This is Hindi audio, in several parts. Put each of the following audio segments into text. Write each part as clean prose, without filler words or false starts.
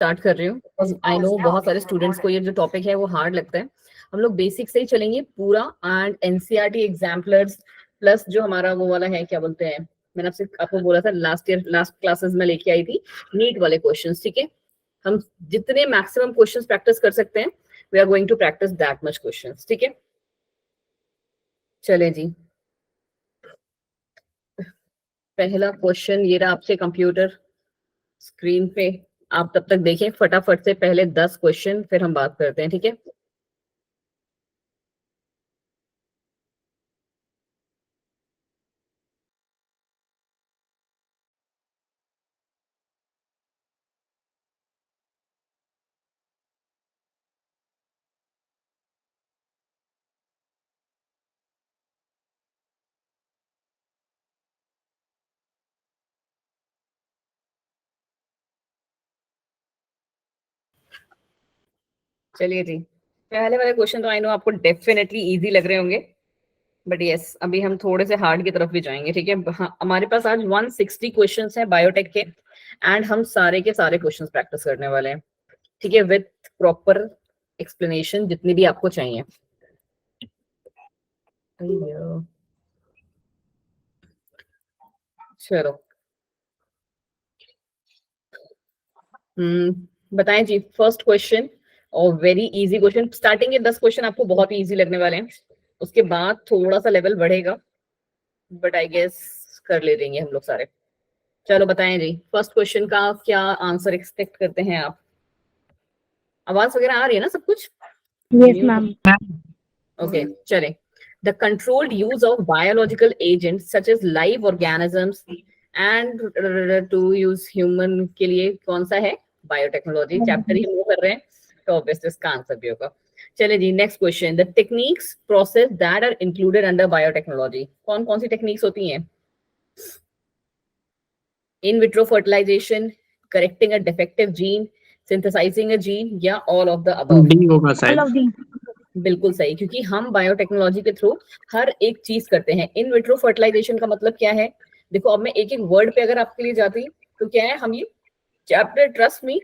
स्टार्ट कर रही हूँ। आई नो बहुत सारे स्टूडेंट्स को ये जो टॉपिक है वो हार्ड लगता है। हम लोग बेसिक से ही चलेंगे पूरा, एंड एनसीईआरटी एग्जाम्पलर्स प्लस जो हमारा वो वाला है, क्या बोलते हैं, मैंने आपको बोला था लास्ट क्लासेस में लेके आई थी नीट वाले क्वेश्चंस। ठीक है, हम जितने मैक्सिमम क्वेश्चंस प्रैक्टिस कर सकते हैं, we are going to practice that much questions. ठीक है, चले जी। पहला क्वेश्चन ये रहा आपसे कंप्यूटर स्क्रीन पे। आप तब तक देखें फटाफट से पहले 10 क्वेश्चन, फिर हम बात करते हैं। ठीक है, चलिए जी। पहले वाले क्वेश्चन तो आई नो आपको डेफिनेटली इजी लग रहे होंगे, बट यस अभी हम थोड़े से हार्ड की तरफ भी जाएंगे। ठीक है, हमारे पास आज 160 क्वेश्चंस हैं बायोटेक के, एंड हम सारे के सारे क्वेश्चंस प्रैक्टिस करने वाले हैं। ठीक है, विथ प्रॉपर एक्सप्लेनेशन जितनी भी आपको चाहिए। चलो बताएं जी। फर्स्ट क्वेश्चन और वेरी इजी क्वेश्चन। स्टार्टिंग के 10 क्वेश्चन आपको बहुत ही इजी लगने वाले हैं, उसके बाद थोड़ा सा लेवल बढ़ेगा, बट आई गेस कर ले देंगे हम लोग सारे। चलो बताएं जी, फर्स्ट क्वेश्चन का क्या आंसर एक्सपेक्ट करते हैं आप? आवाज वगैरह आ रही है ना सब कुछ? Yes, ma'am. ओके चले। The controlled use of biological agents such as live organisms and to use human के लिए कौन सा है? बायोटेक्नोलॉजी चैप्टर ही मूव कर रहे हैं, तो ऑब्वियसली इसका आंसर भी होगा। चलिए जी, next question. The techniques process that are included under biotechnology, कौन कौन सी टेक्निक्स होती हैं? In vitro fertilization, correcting a defective gene, synthesizing a gene, या all of the above? D होगा All शायद। of these. बिल्कुल सही, क्योंकि हम बायोटेक्नोलॉजी के थ्रू हर एक चीज करते हैं। इन विट्रो फर्टिलाइजेशन का मतलब क्या है? देखो अब मैं एक एक वर्ड पे अगर आपके लिए जाती तो क्या है, हम ये चैप्टर ट्रस्ट में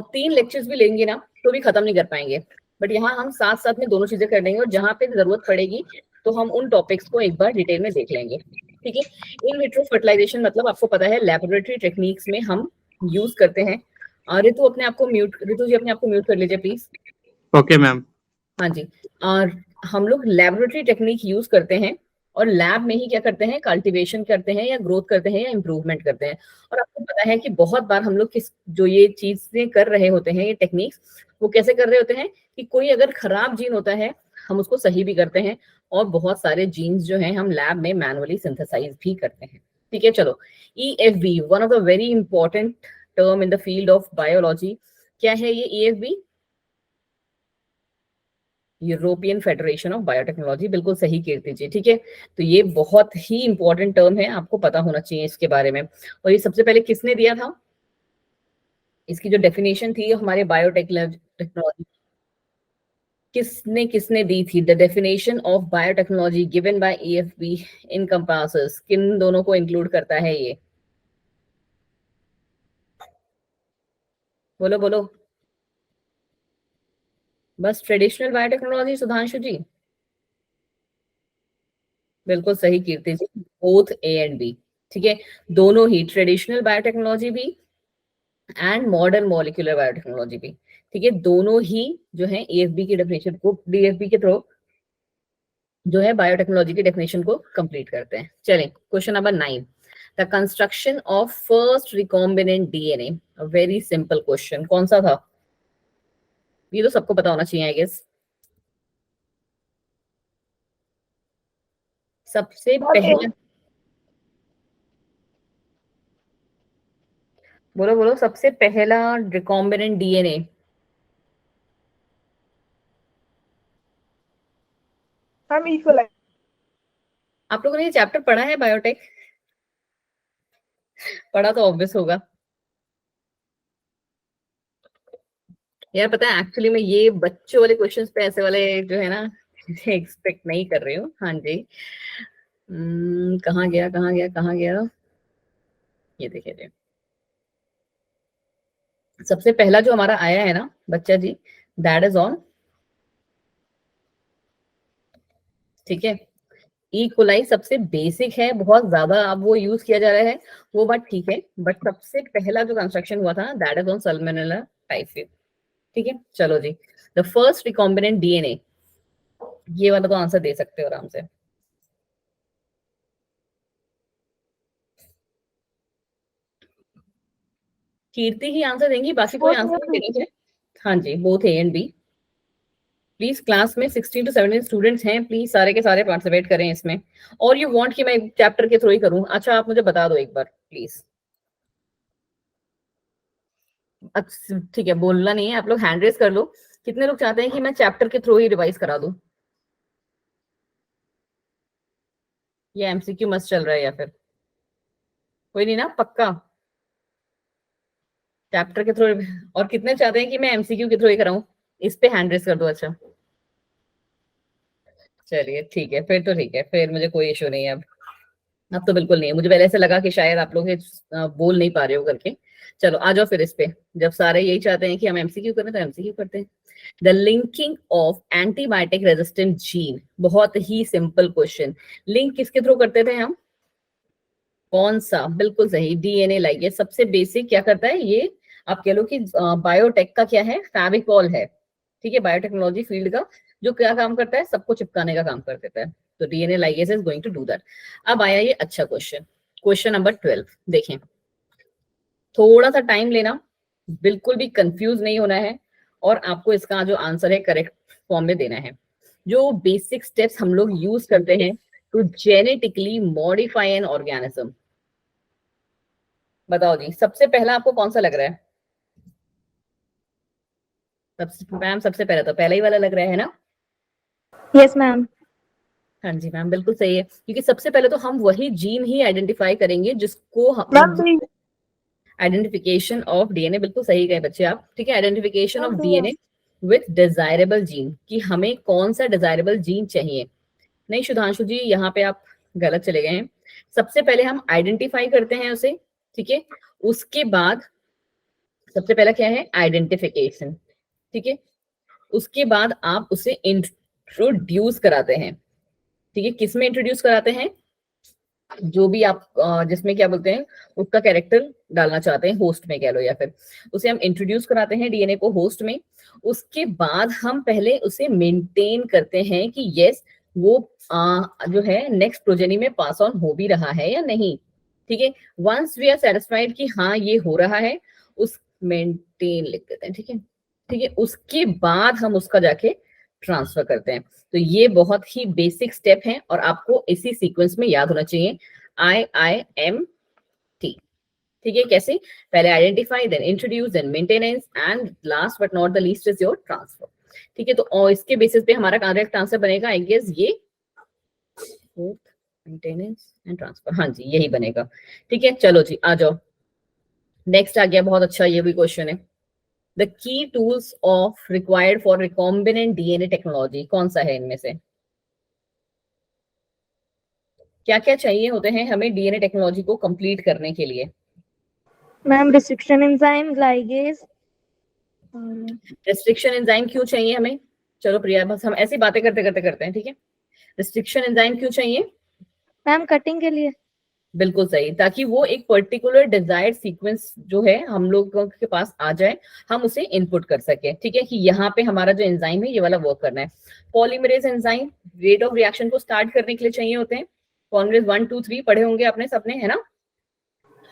3 लेक्चर्स भी लेंगे ना तो भी खत्म नहीं कर पाएंगे, बट यहाँ हम साथ साथ में दोनों चीजें कर लेंगे, और जहां पे जरूरत पड़ेगी तो हम उन टॉपिक्स को एक बार डिटेल में देख लेंगे। ठीक है, इन विट्रो फर्टिलाइजेशन मतलब आपको पता है लेबोरेटरी टेक्निक्स में हम यूज करते हैं। ऋतु अपने आप को म्यूट, ऋतु जी अपने आप को म्यूट कर लीजिए प्लीज। Okay ma'am. हाँ जी। और हम लोग लेबोरेटरी टेक्निक यूज करते हैं, और लैब में ही क्या करते हैं, कल्टीवेशन करते हैं या ग्रोथ करते हैं या इम्प्रूवमेंट करते हैं। और आपको पता है कि बहुत बार हम लोग किस जो ये चीजें कर रहे होते हैं, ये टेक्निक्स, वो कैसे कर रहे होते हैं कि कोई अगर खराब जीन होता है हम उसको सही भी करते हैं, और बहुत सारे जीन्स जो हैं हम लैब में मैनुअली सिंथेसाइज भी करते हैं। ठीक है, चलो। EFB, one of the very important term in the field of biology. क्या है ये EFB? European federation of biotechnology, बिल्कुल सही कीर्ति जी। ठीक है, तो ये बहुत ही इंपॉर्टेंट टर्म है, आपको पता होना चाहिए इसके बारे में। और ये सबसे पहले किसने दिया था? इसकी जो डेफिनेशन थी हमारे बायोटेक्नोलॉजी, किसने किसने दी थी? The definition of biotechnology given by EFB encompasses, किन दोनों को इंक्लूड करता है ये? बोलो बोलो। बस ट्रेडिशनल बायोटेक्नोलॉजी, सुधांशु जी? बिल्कुल सही कीर्ति जी, बोथ A एंड B। ठीक है, दोनों ही, ट्रेडिशनल बायोटेक्नोलॉजी भी एंड मॉडर्न मॉलिक्यूलर बायोटेक्नोलॉजी भी। ठीक है, दोनों ही जो है EFB की डेफिनेशन को, DFB के थ्रू जो है बायोटेक्नोलॉजी की डेफिनेशन को कंप्लीट करते हैं। चलें, question number 9। The construction of first recombinant DNA, very simple question, कौन सा था? ये तो सबको पता होना चाहिए आई गेस। सबसे पहला, बोलो बोलो, सबसे पहला रिकॉम्बिनेंट DNA। हम equal है. आप लोगों ने ये चैप्टर पढ़ा है बायोटेक? पढ़ा तो ऑब्वियस होगा यार। पता है एक्चुअली मैं ये बच्चों वाले क्वेश्चंस पे ऐसे वाले जो है ना एक्सपेक्ट नहीं कर रही हूँ। हाँ जी। कहाँ गया कहाँ गया कहाँ गया, ये देखिए जी। सबसे पहला जो हमारा आया है ना बच्चा जी, दैट इज ऑन, ठीक है। ई कोलाई सबसे बेसिक है, बहुत ज्यादा अब वो यूज किया जा रहा है, वो बात ठीक है, बट सबसे पहला जो कंस्ट्रक्शन हुआ था that is on Salmonella typhi, ठीक है। चलो जी, द फर्स्ट रिकॉम्बिनेंट डीएनए, ये वाला तो आंसर दे सकते हो आराम से। कीर्ति ही आंसर देंगी, बाकी कोई Both आंसर are नहीं देंगे। हाँ जी, both A and B. Please class में 16 to 17 स्टूडेंट्स हैं, प्लीज सारे के सारे पार्टिसिपेट करें इसमें। और यू वांट कि मैं चैप्टर के थ्रू ही करूं? अच्छा, आप मुझे बता दो एक बार प्लीज। अच्छा ठीक है, बोलना नहीं है, आप लोग हैंड रेस कर लो। कितने लोग चाहते हैं कि मैं चैप्टर के थ्रू ही रिवाइज करा दूं? ये एमसीक्यू मस्त चल रहा है या फिर कोई नहीं ना, पक्का चैप्टर के थ्रू? और कितने चाहते हैं कि मैं एमसीक्यू के थ्रू ही कराऊं? इस पे हैंड रेस कर दो। अच्छा चलिए ठीक है, फिर तो ठीक है, फिर मुझे कोई इशू नहीं है अब तो बिल्कुल नहीं है। मुझे पहले ऐसे लगा कि शायद आप लोग ये बोल नहीं पा रहे हो करके। चलो आ जाओ फिर इस पे, जब सारे यही चाहते हैं कि हम एमसीक्यू करें तो एमसीक्यू करते हैं। The linking of antibiotic resistant gene, बहुत ही सिंपल क्वेश्चन। लिंक किसके थ्रू करते थे हम? कौन सा? बिल्कुल सही, डीएनए लाइगेज। सबसे बेसिक क्या करता है ये, आप कह लो कि बायोटेक का क्या है, फेविकॉल है, ठीक है। बायोटेक्नोलॉजी फील्ड का जो क्या काम करता है, सबको चिपकाने का काम कर देता है। तो DNA ligase is going to do that. अब आया ये अच्छा क्वेश्चन, क्वेश्चन नंबर 12। देखें, थोड़ा सा टाइम लेना, बिल्कुल भी कंफ्यूज नहीं होना है, और आपको इसका जो आंसर है करेक्ट फॉर्म में देना है। जो बेसिक स्टेप्स हम लोग यूज करते हैं to genetically modify an organism, बताओ जी, सबसे पहला आपको कौन सा लग रहा है? सबसे मैम, सबसे पहला तो पहला ही वाला लग रहा है ना? Yes, ma'am. हाँ जी मैम, बिल्कुल सही है, क्योंकि सबसे पहले तो हम वही जीन ही आइडेंटिफाई करेंगे जिसको Ma'am, हम, आइडेंटिफिकेशन ऑफ डीएनए, बिल्कुल सही गए बच्चे आप, ठीक है। Identification of DNA with desirable gene, कि हमें कौन सा डिजायरेबल जीन चाहिए। नहीं सुधांशु जी, यहाँ पे आप गलत चले गए हैं। सबसे पहले हम आइडेंटिफाई करते हैं उसे, ठीक है। उसके बाद सबसे पहला क्या है, आइडेंटिफिकेशन, ठीक है। उसके बाद आप उसे इंट्रोड्यूस कराते हैं, ठीक है। किसमें इंट्रोड्यूस कराते हैं? जो भी आप जिसमें क्या बोलते हैं, उसका कैरेक्टर डालना चाहते हैं, होस्ट में कह लो, या फिर उसे हम इंट्रोड्यूस कराते हैं डीएनए को होस्ट में। उसके बाद हम पहले उसे मेंटेन करते हैं कि यस वो जो है नेक्स्ट प्रोजेनी में पास ऑन हो भी रहा है या नहीं, ठीक है। वंस वी आर सेटिस्फाइड कि हाँ ये हो रहा है, उस मेंटेन लिख देते हैं, ठीक है, ठीक है। उसके बाद हम उसका जाके ट्रांसफर करते हैं। तो ये बहुत ही बेसिक स्टेप है और आपको इसी सीक्वेंस में याद होना चाहिए, IIMT, ठीक है। कैसे? पहले identify, then introduce, then maintenance, and last but not the least is your transfer, ठीक है। तो इसके बेसिस पे हमारा करेक्ट आंसर बनेगा आई गेस ये मेंटेनेंस एंड ट्रांसफर, हाँ जी यही बनेगा, ठीक है। चलो जी आ जाओ, नेक्स्ट आ गया, बहुत अच्छा ये भी क्वेश्चन है। The key tools of required for recombinant DNA technology, कौन सा है इनमें से? क्या क्या चाहिए होते हैं हमें डीएनए टेक्नोलॉजी को कंप्लीट करने के लिए? ma'am, restriction enzyme, ligase. Restriction enzyme क्यों चाहिए हमें? चलो प्रिया, बस हम ऐसी बातें करते करते करते हैं, ठीक है। रेस्ट्रिक्शन एंजाइम क्यों चाहिए? Ma'am, cutting के लिए. बिल्कुल सही, ताकि वो एक पर्टिकुलर डिजायर्ड सीक्वेंस जो है हम लोगों के पास आ जाए, हम उसे इनपुट कर सके, ठीक है, कि यहाँ पे हमारा जो एंजाइम है ये वाला वर्क करना है। Polymerase enzyme rate of reaction को स्टार्ट करने के लिए चाहिए होते हैं। पॉलीमरेज 1 2 3 पढ़े होंगे आपने सबने, है ना?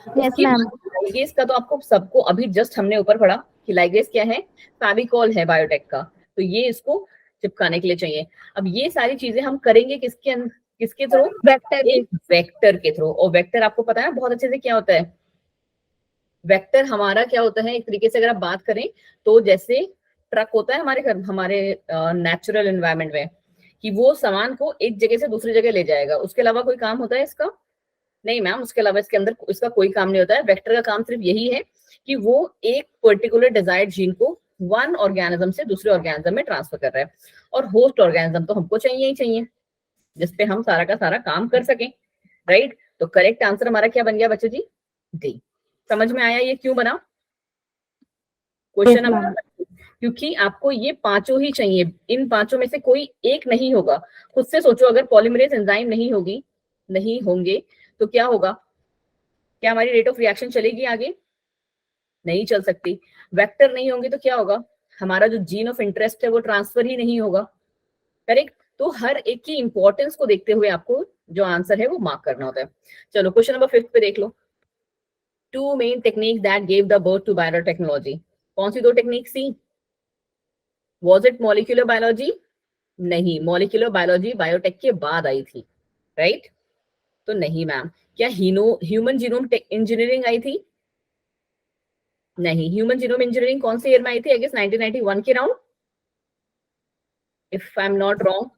Yes, उसके ma'am. बाद लाइगेज का तो आपको सबको अभी जस्ट हमने ऊपर पढ़ा कि लाइगेज क्या है, फेविकॉल है बायोटेक का, तो ये इसको चिपकाने के लिए चाहिए। अब ये सारी चीजें हम करेंगे किसके थ्रू? Vector एक वेक्टर के थ्रू। और वेक्टर आपको पता है बहुत अच्छे से क्या होता है? वेक्टर हमारा क्या होता है, एक तरीके से अगर आप बात करें तो जैसे ट्रक होता है हमारे घर, हमारे नेचुरल एनवायरनमेंट में, कि वो सामान को एक जगह से दूसरी जगह ले जाएगा, उसके अलावा कोई काम होता है इसका? नहीं मैम, उसके अलावा इसके अंदर इसका कोई काम नहीं होता है। वेक्टर का काम सिर्फ यही है कि वो एक पर्टिकुलर डिजायर्ड जीन को वन ऑर्गेनिज्म से दूसरे ऑर्गेनिज्म में ट्रांसफर कर रहा है। और होस्ट ऑर्गेनिज्म तो हमको चाहिए ही चाहिए, जिसपे हम सारा का सारा काम कर सकें, राइट। तो करेक्ट आंसर हमारा क्या बन गया बच्चे जी? डी। समझ में आया ये क्यों बना? Question Yes, number ma'am. 30, क्योंकि आपको ये पांचों ही चाहिए, इन पांचों में से कोई एक नहीं होगा। खुद से सोचो, अगर पॉलीमरेज एंजाइम नहीं होंगे तो क्या होगा? क्या हमारी रेट ऑफ रिएक्शन चलेगी आगे? नहीं चल सकती। वेक्टर नहीं होंगे तो क्या होगा? हमारा जो जीन ऑफ इंटरेस्ट है वो ट्रांसफर ही नहीं होगा। करेक्ट? तो हर एक की इंपॉर्टेंस को देखते हुए आपको जो आंसर है वो मार्क करना होता है। चलो क्वेश्चन नंबर 5 पे देख लो। Two main technique that gave the birth to biotechnology. कौन सी दो टेक्निक थी? Was it molecular biology? नहीं, मॉलिक्यूलर बायोलॉजी बायोटेक के बाद आई थी, राइट? तो नहीं मैम। क्या ह्यूमन जीनोम इंजीनियरिंग आई थी? नहीं। ह्यूमन जीनोम इंजीनियरिंग कौन से ईयर में आई थी? आई गेस 1991 के round, if I am not wrong.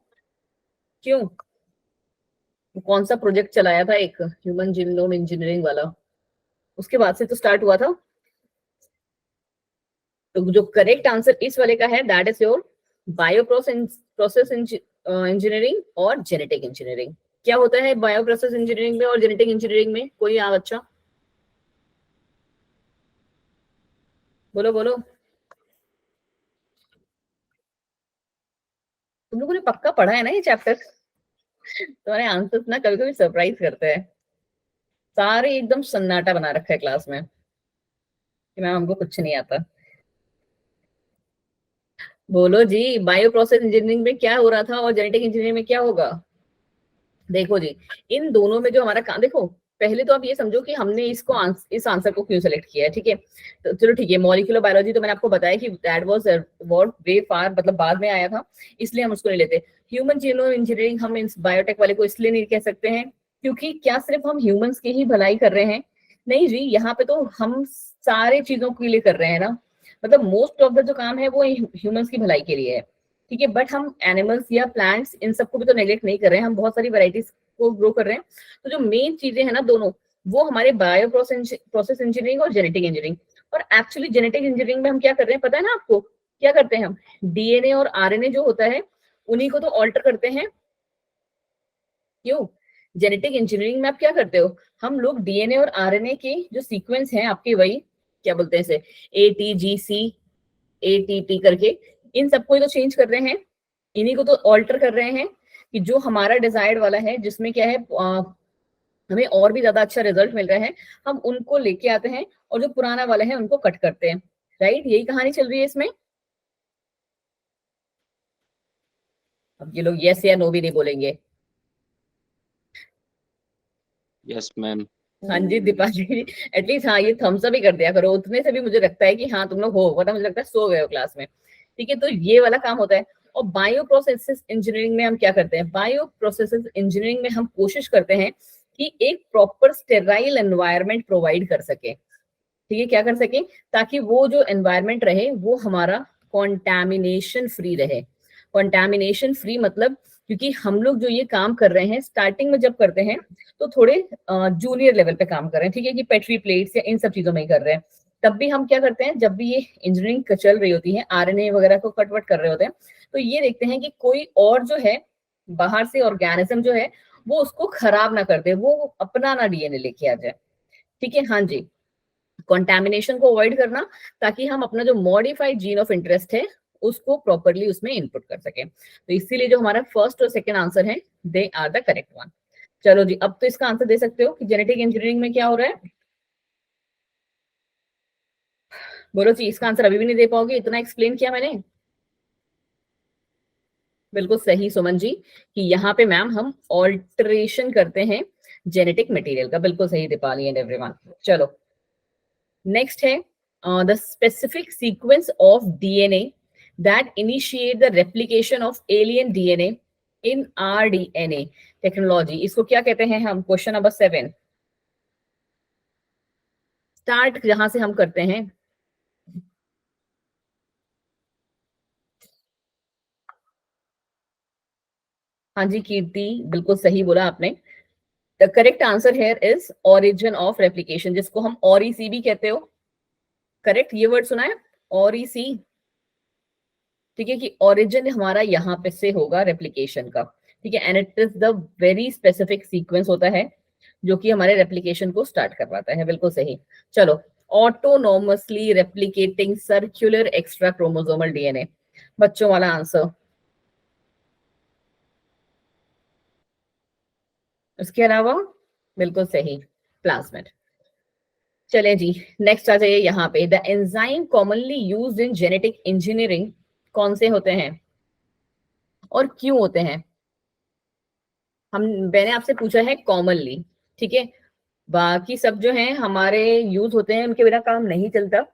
क्यों? कौन सा प्रोजेक्ट चलाया था एक ह्यूमन जीनोम इंजीनियरिंग वाला? उसके बाद से तो स्टार्ट हुआ था। तो जो करेक्ट आंसर इस वाले का है that is your bio process engineering और जेनेटिक इंजीनियरिंग। क्या होता है बायो प्रोसेस इंजीनियरिंग में और जेनेटिक इंजीनियरिंग में? कोई बच्चा बोलो बोलो। तुम लोगों ने पक्का पढ़ा है ना ये चैप्टर? तुम्हारे आंसर्स ना कभी कभी सरप्राइज करते हैं। सारे एकदम सन्नाटा बना रखा है क्लास में कि मैम हमको कुछ नहीं आता। बोलो जी, बायो प्रोसेस इंजीनियरिंग में क्या हो रहा था और जेनेटिक इंजीनियरिंग में क्या होगा? देखो जी, इन दोनों में जो हमारा काम, देखो पहले तो आप ये समझो कि हमने इस आंसर को क्यों सेलेक्ट किया है, ठीक है? तो चलो ठीक है, मॉलिक्यूलर बायोलॉजी तो मैंने आपको बताया कि दैट वाज व्हाट वे फार, मतलब बाद में आया था, इसलिए हम उसको नहीं लेते। ह्यूमन जीनोम इंजीनियरिंग हम इस बायोटेक वाले को इसलिए नहीं कह सकते हैं क्योंकि क्या सिर्फ हम ह्यूमंस की ही भलाई कर रहे हैं? नहीं जी, यहाँ पे तो हम सारे चीजों के लिए कर रहे हैं ना। मतलब मोस्ट ऑफ द जो काम है वो ह्यूमंस की भलाई के लिए है, ठीक है? बट हम एनिमल्स या प्लांट्स इन सबको भी तो नेग्लेक्ट नहीं कर रहे हैं, हम बहुत सारी वैरायटीज को ग्रो कर रहे हैं। तो जो मेन चीजें हैं ना दोनों, वो हमारे बायो प्रोसेस इंजीनियरिंग और जेनेटिक इंजीनियरिंग। और एक्चुअली जेनेटिक इंजीनियरिंग में हम क्या कर रहे हैं पता है ना आपको? क्या करते हैं हम? डीएनए और आरएनए जो होता है उन्हीं को तो ऑल्टर करते हैं। क्यों? जेनेटिक इंजीनियरिंग में आप क्या करते हो? हम लोग डीएनए और आरएनए के जो सीक्वेंस हैं आपके, वही क्या बोलते हैं इसे, ATGC ATT करके, इन सबको ही तो चेंज कर रहे हैं, इन्हीं को तो ऑल्टर कर रहे हैं कि जो हमारा डिजायर्ड वाला है, जिसमें क्या है हमें और भी ज्यादा अच्छा रिजल्ट मिल रहा है, हम उनको लेके आते हैं और जो पुराना वाला है उनको कट करते हैं, राइट? यही कहानी चल रही है इसमें। अब ये लोग यस या नो भी नहीं बोलेंगे। Yes ma'am. हाँ जी दीपाली, एटलीस्ट हाँ ये थम्स अप ही कर दिया करो, उतने से भी मुझे लगता है कि हाँ तुम लोग हो, वरना मुझे लगता है सो गए हो क्लास में। ठीक है, तो ये वाला काम होता है। और बायो प्रोसेसेस इंजीनियरिंग में हम क्या करते हैं? बायो प्रोसेसेस इंजीनियरिंग में हम कोशिश करते हैं कि एक प्रॉपर स्टेराइल एनवायरनमेंट प्रोवाइड कर सके। ठीक है, क्या कर सके? ताकि वो जो एनवायरनमेंट रहे वो हमारा कॉन्टैमिनेशन फ्री रहे। कॉन्टैमिनेशन फ्री मतलब, क्योंकि हम लोग जो ये काम कर रहे हैं स्टार्टिंग में जब करते हैं तो थोड़े जूनियर लेवल पे काम कर रहे हैं, ठीक है, कि पेट्री प्लेट्स या इन सब चीजों में ही कर रहे हैं। तब भी हम क्या करते हैं, जब भी ये इंजीनियरिंग चल रही होती है, आरएनए वगैरह को कटवट कर रहे होते हैं, तो ये देखते हैं कि कोई और जो है बाहर से ऑर्गेनिज्म जो है वो उसको खराब ना कर दे, वो अपना ना डीएनए लेके आ जाए। ठीक है, हाँ जी, कंटामिनेशन को अवॉइड करना, ताकि हम अपना जो मॉडिफाइड जीन ऑफ इंटरेस्ट है उसको प्रॉपरली उसमें इनपुट कर सकें। तो इसीलिए जो हमारा फर्स्ट और सेकंड आंसर है they are the correct one. चलो जी, अब तो इसका आंसर दे सकते हो कि जेनेटिक इंजीनियरिंग में क्या हो रहा है। बोलो जी, इसका आंसर अभी भी नहीं दे पाओगे, इतना एक्सप्लेन किया मैंने। बिल्कुल सही सुमन जी, कि यहाँ पे मैम हम ऑल्टरेशन करते हैं जेनेटिक मटेरियल का। बिल्कुल सही दीपाली एंड एवरीवन। चलो नेक्स्ट है the specific sequence of DNA that initiate the replication of alien DNA in rDNA technology. इसको क्या कहते हैं हम? क्वेश्चन नंबर 7 स्टार्ट जहां से हम करते हैं। हाँ जी कीर्ति, बिल्कुल सही बोला आपने। The correct answer here is origin of replication, जिसको हम ऑरिसी भी कहते हो। करेक्ट, ये वर्ड सुना है, ऑरिसी। ठीक है, कि ओरिजिन हमारा यहाँ पे से होगा रेप्लिकेशन का। ठीक है, and it is the very specific sequence होता है जो कि हमारे रेप्लिकेशन को स्टार्ट करवाता है। बिल्कुल सही। चलो autonomously replicating circular extra chromosomal DNA. बच्चों वाला आंसर। उसके अलावा बिल्कुल सही, प्लाज्मिड। चले जी, नेक्स्ट आ जाइए यहाँ पे। The enzyme commonly used in genetic engineering कौन से होते हैं और क्यों होते हैं? मैंने आपसे पूछा है कॉमनली, ठीक है, बाकी सब जो हैं हमारे यूज होते हैं, उनके बिना काम नहीं चलता।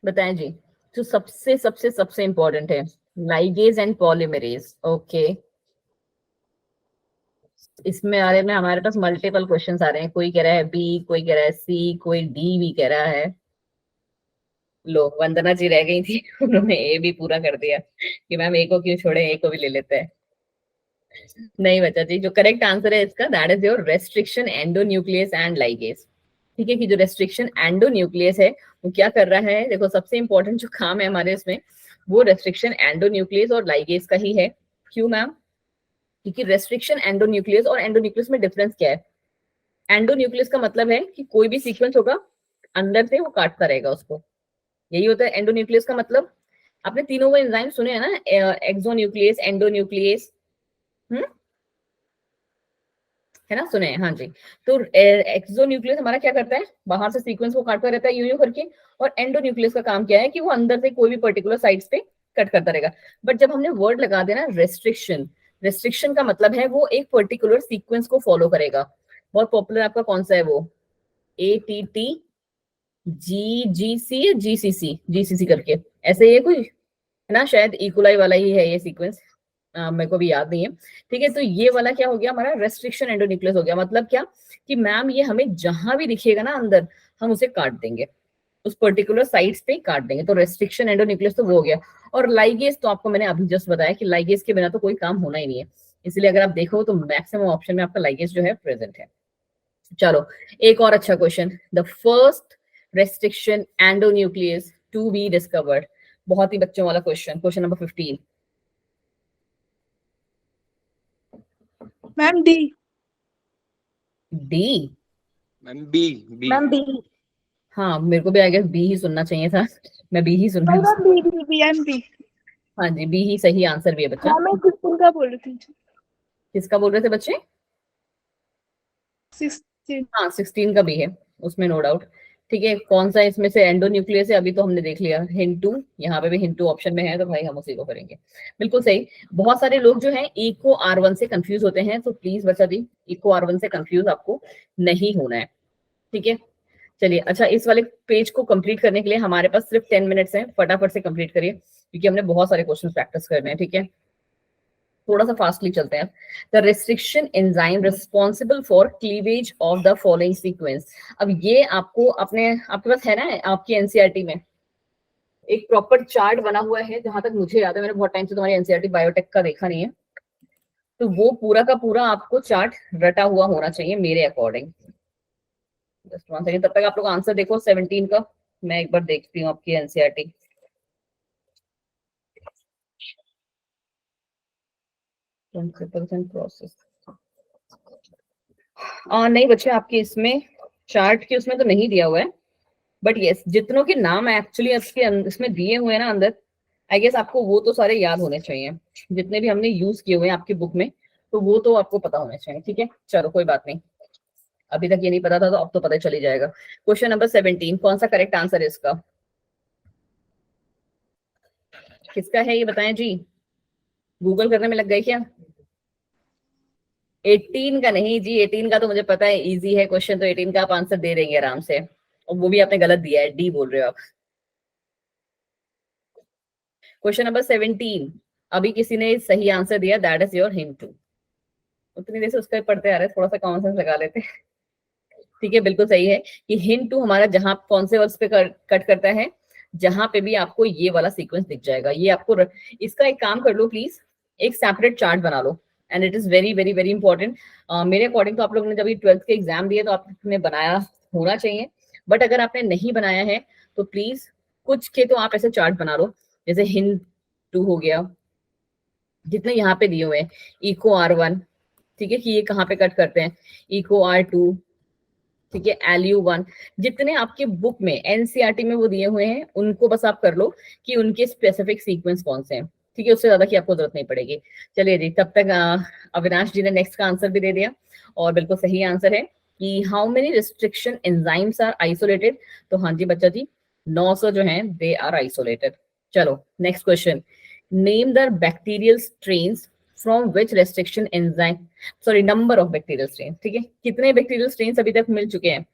बताएं जी, जो सबसे सबसे सबसे इंपॉर्टेंट है, लाइगेज एंड पॉलीमरेज। ओके, इसमें आ रहे में हमारे पास मल्टीपल क्वेश्चंस आ रहे हैं। कोई कह रहा है बी, कोई कह रहा है सी, कोई डी भी कह रहा है। लो, वंदना जी रह गई थी उन्होंने ए भी पूरा कर दिया कि मैम ए को क्यों छोड़े, ए को भी ले लेते हैं। नहीं बचा जी, जो करेक्ट आंसर है इसका, that is your restriction endonuclease and ligase. ठीक है, कि जो रेस्ट्रिक्शन एंडोन्यूक्लियस है वो क्या कर रहा है, देखो सबसे इंपॉर्टेंट जो काम है हमारे इसमें वो रेस्ट्रिक्शन एंडोन्यूक्लियस और लाइगेज का ही है। क्यों मैम? क्योंकि रेस्ट्रिक्शन एंडोन्यूक्लियस और एंडोन्यूक्लियस में डिफरेंस क्या है? एंडोन्यूक्लियस का मतलब है कि कोई भी सीक्वेंस होगा अंदर से वो काटता रहेगा उसको, यही होता है एंडोन्यूक्लियस का मतलब। आपने तीनों वो एंजाइम सुने हैं ना, एक्सोन्यूक्लियस, एंडोन्यूक्लियस, है ना, सुने हैं? हाँ जी। तो एक्सोन्यूक्लियस हमारा क्या करता है, बाहर से सीक्वेंस को काटता रहता है यूं करके, और एंडोन्यूक्लियस का काम क्या है कि वो अंदर से कोई भी पर्टिकुलर साइड्स पे कट करता रहेगा। बट जब हमने वर्ड लगा दिया ना रेस्ट्रिक्शन, रेस्ट्रिक्शन का मतलब है वो एक पर्टिकुलर सीक्वेंस को फॉलो करेगा। बहुत पॉपुलर आपका कौन सा है वो, ATT GGC या GCC करके, ऐसे ही है कोई, है ना, शायद इकोलाई वाला ही है ये सीक्वेंस, मेरे को भी याद नहीं है। ठीक है, तो ये वाला क्या हो गया हमारा, रेस्ट्रिक्शन एंडोन्यूक्लियस हो गया। मतलब क्या कि मैम ये हमें जहां भी दिखेगा ना अंदर, हम उसे काट देंगे, उस पर्टिकुलर साइट्स पे काट देंगे। तो रेस्ट्रिक्शन एंडोन्यूक्लियस तो वो हो गया। और लाइगेज तो आपको मैंने अभी जस्ट बताया कि लाइगेज के बिना तो कोई काम होना ही नहीं है, इसलिए अगर आप देखो तो मैक्सिमम ऑप्शन में आपका लाइगेज जो है प्रेजेंट है। चलो, एक और अच्छा question. The first restriction endonuclease to be discovered, बहुत ही बच्चों वाला question, question number 15। Ma'am D. D? Ma'am B. B. Ma'am B. हाँ, मेरे को भी आई गेस बी ही सुनना चाहिए था, मैं बी ही सुन रही हूँ। B B B M B. हाँ जी, बी ही सही आंसर भी है बच्चा। हाँ, मैं किस्म का बोल रही थी। किसका बोल रहे थे बच्चे? 16। हाँ, 16 का भी है, उसमें नो डाउट। ठीक है, कौन सा इसमें से एंडोन्यूक्लियस है अभी तो हमने देख लिया, हिंटू, यहाँ पे भी हिंटू ऑप्शन में है, तो भाई हम उसी को करेंगे। बिल्कुल सही। बहुत सारे लोग जो हैं इको R1 से कंफ्यूज होते हैं, तो प्लीज बच्चा दी, इको R1 से कंफ्यूज आपको नहीं होना है। ठीक है, चलिए। अच्छा, इस वाले पेज को कंप्लीट करने के लिए हमारे पास सिर्फ 10 मिनट्स हैं, फटाफट से कंप्लीट करिए क्योंकि हमने बहुत सारे क्वेश्चन प्रैक्टिस करने हैं। ठीक है, थोड़ा सा फास्टली चलते हैं। The restriction enzyme responsible for cleavage of the following sequence. अब ये आपको अपने, आपके पास है ना आपकी एनसीईआरटी में एक प्रॉपर चार्ट बना हुआ है, जहां तक मुझे याद है, मैंने बहुत टाइम से तुम्हारी एनसीईआरटी बायोटेक का देखा नहीं है, तो वो पूरा का पूरा आपको चार्ट रटा हुआ होना चाहिए मेरे अकॉर्डिंग। जस्ट वन सेकंड, तब तक आप लोग आंसर देखो 17 का, मैं एक बार देखती हूँ आपकी एनसीईआरटी। प्रोसेस नहीं बच्चे, आपके इसमें चार्ट के उसमें तो नहीं दिया हुआ है, बट यस जितनों के नाम एक्चुअली इसमें दिए हुए हैं ना अंदर, आई गेस आपको वो तो सारे याद होने चाहिए, जितने भी हमने यूज किए हुए हैं आपकी बुक में, तो वो तो आपको पता होने चाहिए। ठीक है, चलो कोई बात नहीं, अभी तक ये नहीं पता था तो अब तो पता चल ही जाएगा। क्वेश्चन नंबर 17, कौन सा करेक्ट आंसर है इसका, किसका है ये बताएं जी? गूगल करने में लग गए क्या? 18 का नहीं जी, 18 का तो मुझे पता है इजी है क्वेश्चन, तो 18 का आप आंसर दे देंगे आराम से, और वो भी आपने गलत दिया है, डी बोल रहे हो आप। क्वेश्चन नंबर 17, अभी किसी ने सही आंसर दिया, that is your hint too. उतनी देर से उसका ही पढ़ते आ रहे हैं, थोड़ा सा कॉमन सेंस लगा लेते हैं। ठीक है, बिल्कुल सही है कि हिंट टू हमारा जहां कौन से वर्ड्स पे कट करता है, जहां पे भी आपको ये वाला सीक्वेंस दिख जाएगा, ये आपको इसका एक काम कर लो प्लीज, एक सेपरेट चार्ट बना लो, and it is very very very important. मेरे अकॉर्डिंग तो आप लोगों ने जब 12th के एग्जाम दिए तो आपने बनाया होना चाहिए, बट अगर आपने नहीं बनाया है तो प्लीज कुछ के तो आप ऐसे चार्ट बना लो, जैसे हिंट टू हो गया, जितने यहाँ पे दिए हुए हैं, इको R1, ठीक है, कि ये कहाँ पे कट करते हैं, इको R2, ठीक है, LU1, जितने आपके बुक में एनसीईआरटी में वो दिए हुए हैं उनको बस आप कर लो कि उनके स्पेसिफिक सीक्वेंस कौन से हैं, ठीक है, उससे ज्यादा की आपको जरूरत नहीं पड़ेगी। चलिए जी, तब तक अविनाश जी ने नेक्स्ट का आंसर भी दे दिया और बिल्कुल सही आंसर है कि how many restriction enzymes are isolated. तो हाँ जी बच्चा जी, 900 जो हैं दे आर आइसोलेटेड। चलो next question, name the bacterial strains from which restriction enzyme, sorry number of bacterial strain, ठीक है, कितने बैक्टीरियल स्ट्रेन्स अभी तक मिल चुके हैं,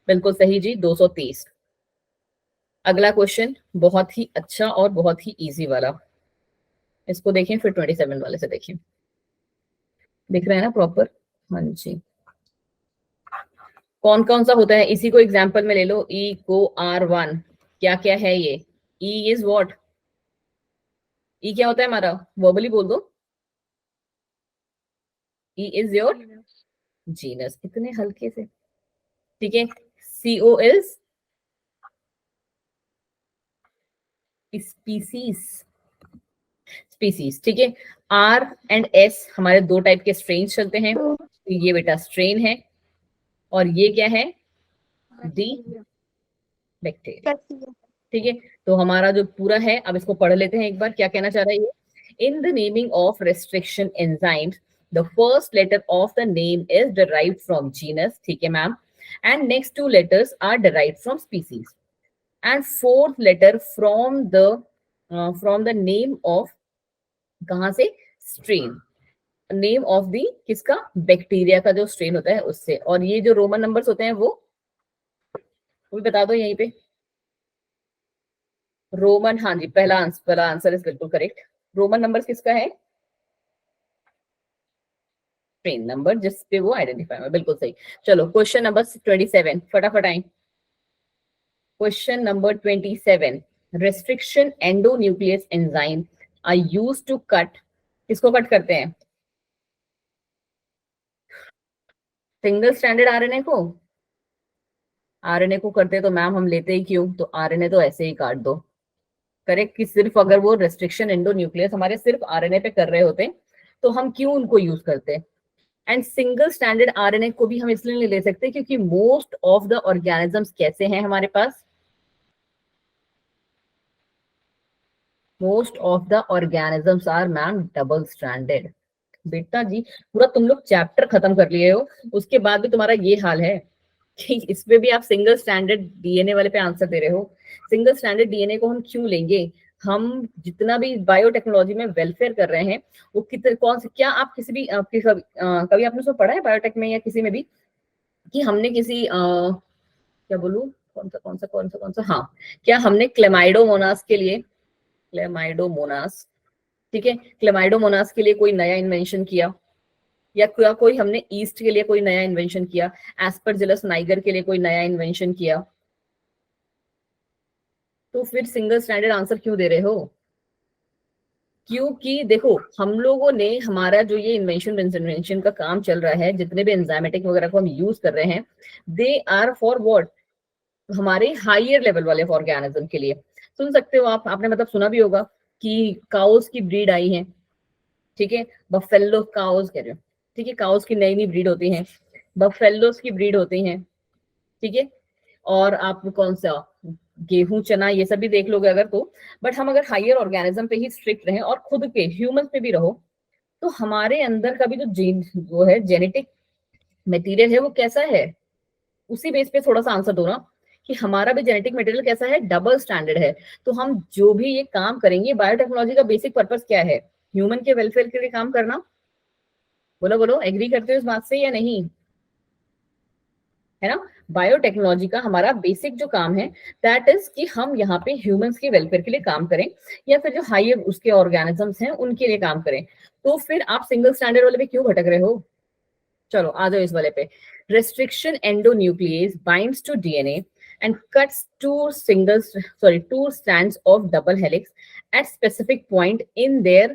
बिल्कुल सही जी, 230। अगला क्वेश्चन बहुत ही अच्छा और बहुत ही इजी वाला, इसको देखें फिर 27 वाले से देखें, दिख रहा है ना प्रॉपर, हाँ जी। कौन कौन सा होता है, इसी को एग्जाम्पल में ले लो, ई को R1, क्या क्या है ये, ई इज व्हाट, ई क्या होता है हमारा, वर्बली बोल दो, ई इज योर जीनस, इतने हल्के से, ठीक है, CO इज स्पीसीज, स्पीसीज, ठीक है, R एंड S हमारे दो टाइप के स्ट्रेन चलते हैं, तो ये बेटा स्ट्रेन है और ये क्या है, डी बैक्टीरिया, ठीक है। तो हमारा जो पूरा है, अब इसको पढ़ लेते हैं एक बार, क्या कहना चाह रहा है ये, in the naming of restriction enzymes the first letter of the name is derived from genus, ठीक है ma'am, and next two letters are derived from species, and fourth letter from the name of, कहां से, स्ट्रेन, नेम ऑफ दी किसका, बैक्टीरिया का जो स्ट्रेन होता है उससे, और ये जो रोमन नंबर्स होते हैं वो भी बता दो यहीं पे, रोमन, हाँ जी, पहला आंसर इज बिल्कुल करेक्ट, रोमन नंबर किसका है, स्ट्रेन नंबर जिसपे वो आइडेंटिफाई है, बिल्कुल सही। चलो क्वेश्चन नंबर 27 फटाफट आए, question number 27, restriction endonuclease enzyme are used to cut, किसको कट करते हैं, सिंगल स्ट्रैंडेड आरएनए को, आरएनए को करते तो मैम हम लेते ही क्यों, तो आरएनए तो ऐसे ही काट दो, करेक्ट, कि सिर्फ अगर वो रेस्ट्रिक्शन एंडोन्यूक्लियस हमारे सिर्फ आरएनए पे कर रहे होते तो हम क्यों उनको यूज करते। एंड सिंगल स्टैंडर्ड आरएनए को भी हम इसलिए नहीं ले सकते क्योंकि मोस्ट ऑफ द ऑर्गेनिजम्स कैसे हैं हमारे पास, most of the organisms are ma'am double standard. बेटा जी पूरा तुम लोग चैप्टर खत्म कर लिए हो, उसके बाद भी तुम्हारा ये हाल है कि इसमें भी आप सिंगल स्टैंडर्ड डीएनए वाले पे आंसर दे रहे हो। सिंगल स्टैंडर्ड डीएनए को हम क्यों लेंगे, हम जितना भी बायोटेक्नोलॉजी में वेलफेयर कर रहे हैं वो कितने, कौन से, क्या आप किसी भी कभी आपने उसमें पढ़ा है बायोटेक में या किसी में भी कि हमने किसी क्या बोलूं, कौन सा, हाँ, क्या हमने क्लेमाइडोमोनास के लिए, क्लेमाइडोमोनास, ठीक है, क्लेमाइडोमोनास के लिए कोई नया इन्वेंशन किया, या कोई हमने ईस्ट के लिए कोई नया इन्वेंशन किया, एस्परजिलस नाइगर के लिए कोई नया इन्वेंशन किया, तो फिर सिंगल स्टैंडर्ड आंसर क्यों दे रहे हो, क्योंकि देखो हम लोगों ने, हमारा जो ये इन्वेंशन का काम चल रहा है, जितने भी एंजाइमेटिक वगैरह को हम यूज कर रहे हैं, दे आर फॉर व्हाट, हमारे हायर लेवल वाले ऑर्गेनिज्म के लिए। सुन सकते हो आप, आपने मतलब सुना भी होगा कि काउस की ब्रीड आई है, ठीक है, बफेलो काउस कह रहे हो, ठीक है, काउस की नई नई ब्रीड होती है, बफेलोस की ब्रीड होती है, ठीक है, और आप कौन सा गेहूं चना ये सब भी देख लोगे अगर तो, बट हम अगर हायर ऑर्गेनिज्म पे ही स्ट्रिक्ट रहें और खुद पे ह्यूमन पे भी रहो, तो हमारे अंदर का भी जो जीन वो है, जेनेटिक मटेरियल है, वो कैसा है, उसी बेस पे थोड़ा सा आंसर दो ना, कि हमारा भी जेनेटिक मटेरियल कैसा है, डबल स्टैंडर्ड है। तो हम जो भी ये काम करेंगे, बायोटेक्नोलॉजी का बेसिक पर्पस क्या है, ह्यूमन के वेलफेयर के लिए काम करना, बोलो बोलो, एग्री करते हो इस बात से या नहीं, है ना। बायोटेक्नोलॉजी का हमारा बेसिक जो काम है दैट इज कि हम यहाँ पे ह्यूमंस के वेलफेयर के लिए काम करें, या फिर जो हायर उसके ऑर्गेनिजम्स हैं उनके लिए काम करें। तो फिर आप सिंगल स्टैंडर्ड वाले पे क्यों भटक रहे हो, चलो आ जाओ इस वाले पे, restriction endonuclease binds to DNA and cuts two strands of double helix at specific point in their,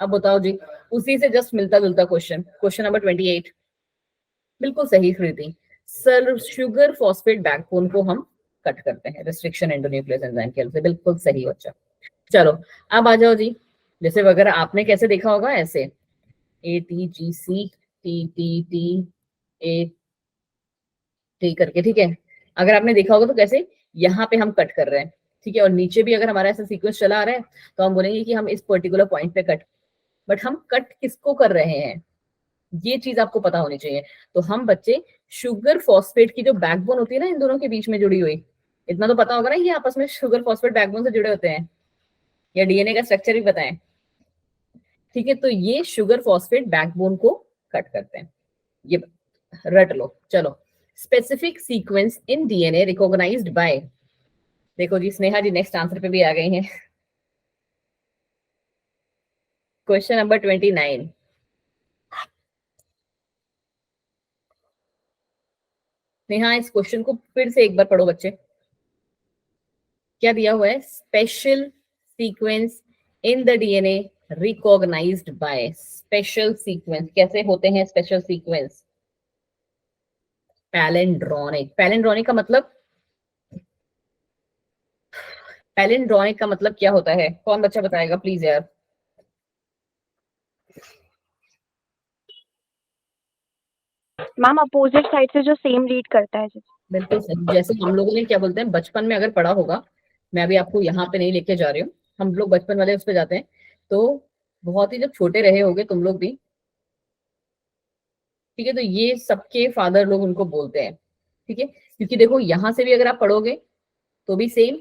अब बताओ जी, उसी से जस्ट मिलता जुलता क्वेश्चन नंबर 28, बिल्कुल सही कृति, सर शुगर फॉस्फेट बैकबोन को हम कट करते हैं रेस्ट्रिक्शन एंडोन्यूक्लियस एंजाइम के हेल्प से, बिल्कुल सही बच्चा। चलो अब आ जाओ जी, जैसे वगैरह आपने कैसे देखा होगा ऐसे, ATGC T T T A T करके, ठीक है। अगर आपने देखा होगा तो कैसे यहाँ पे हम कट कर रहे हैं, ठीक है, और नीचे भी अगर हमारा ऐसा सीक्वेंस चला आ रहा है तो हम बोलेंगे कि हम इस पर्टिकुलर पॉइंट पे कट, बट हम कट किसको कर रहे हैं, ये चीज आपको पता होनी चाहिए। तो हम बच्चे शुगर फॉस्फेट की जो बैकबोन होती है ना इन दोनों के बीच में जुड़ी हुई, इतना तो पता होगा ना, ये आपस में शुगर फॉस्फेट बैकबोन से जुड़े होते हैं, या डीएनए का स्ट्रक्चर भी बताएं, ठीक है। तो ये शुगर फॉस्फेट बैकबोन को कट करते हैं, ये रट लो। चलो, specific sequence in DNA recognized by, देखो जी स्नेहा जी नेक्स्ट आंसर पे भी आ गई हैं। Question number 29। नेहा इस क्वेश्चन को फिर से एक बार पढ़ो बच्चे। क्या दिया हुआ है? Special sequence in the DNA recognized by, special sequence कैसे होते हैं स्पेशल सीक्वेंस? पैलिंड्रोनिक। पैलिंड्रोनिक का मतलब, पैलिंड्रोनिक का मतलब क्या होता है? कौन बच्चा बताएगा प्लीज यार? मैम अपोजिट साइड से जो सेम रीड करता है। बिल्कुल सही। जैसे हम लोगों ने क्या बोलते हैं बचपन में अगर पढ़ा होगा, मैं अभी आपको यहाँ पे नहीं लेके जा रही हूँ, हम लोग बचपन वाले उस पे जाते हैं, तो बहुत ही जब छोटे रहे होगे तुम लोग भी, ठीक है, तो ये सबके फादर लोग उनको बोलते हैं, ठीक है, क्योंकि देखो यहाँ से भी अगर आप पढ़ोगे तो भी सेम,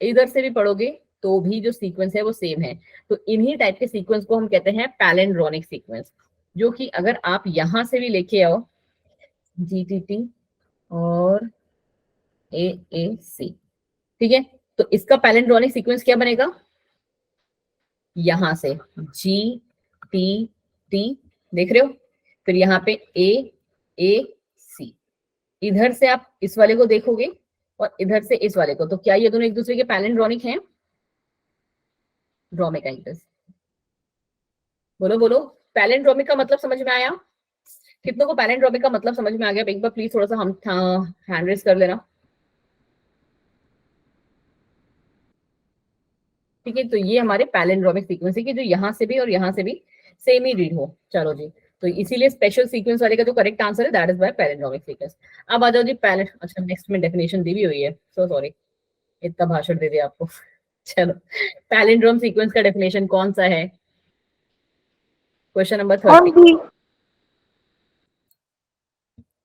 इधर से भी पढ़ोगे तो भी जो सीक्वेंस है वो सेम है। तो इन्हीं टाइप के सीक्वेंस को हम कहते हैं पैलिंड्रोनिक सीक्वेंस, जो कि अगर आप यहाँ से भी लेके आओ GTT और AAC, ठीक है, तो इसका पैलिंड्रोनिक सीक्वेंस क्या बनेगा? यहां से GTT, देख रहे हो, फिर यहाँ पे AAC, इधर से आप इस वाले को देखोगे और इधर से इस वाले को, तो क्या ये दोनों एक दूसरे के पैलिंड्रोनिक हैं? ड्रोमिक एंगल्स, बोलो बोलो, पैलिंड्रोमिक का मतलब समझ में आया? कितनों को पैलिंड्रोमिक का मतलब समझ में आ गया? एक बार प्लीज थोड़ा सा हम हैंड रेज कर लेना, ठीक है। तो ये हमारे पैलिंड्रोमिक सीक्वेंस है कि जो यहाँ से भी और यहाँ से भी सेम ही रीड हो। चलो जी, तो इसीलिए स्पेशल सीक्वेंस वाले का जो करेक्ट आंसर है that is by palindromic sequence. अब आ जाओ जी पैलिन, अच्छा नेक्स्ट में डेफिनेशन दी भी हुई है, सो सॉरी इतना भाषण दे दिया आपको। चलो, पैलिंड्रोम सीक्वेंस का डेफिनेशन कौन सा है? Question number 30।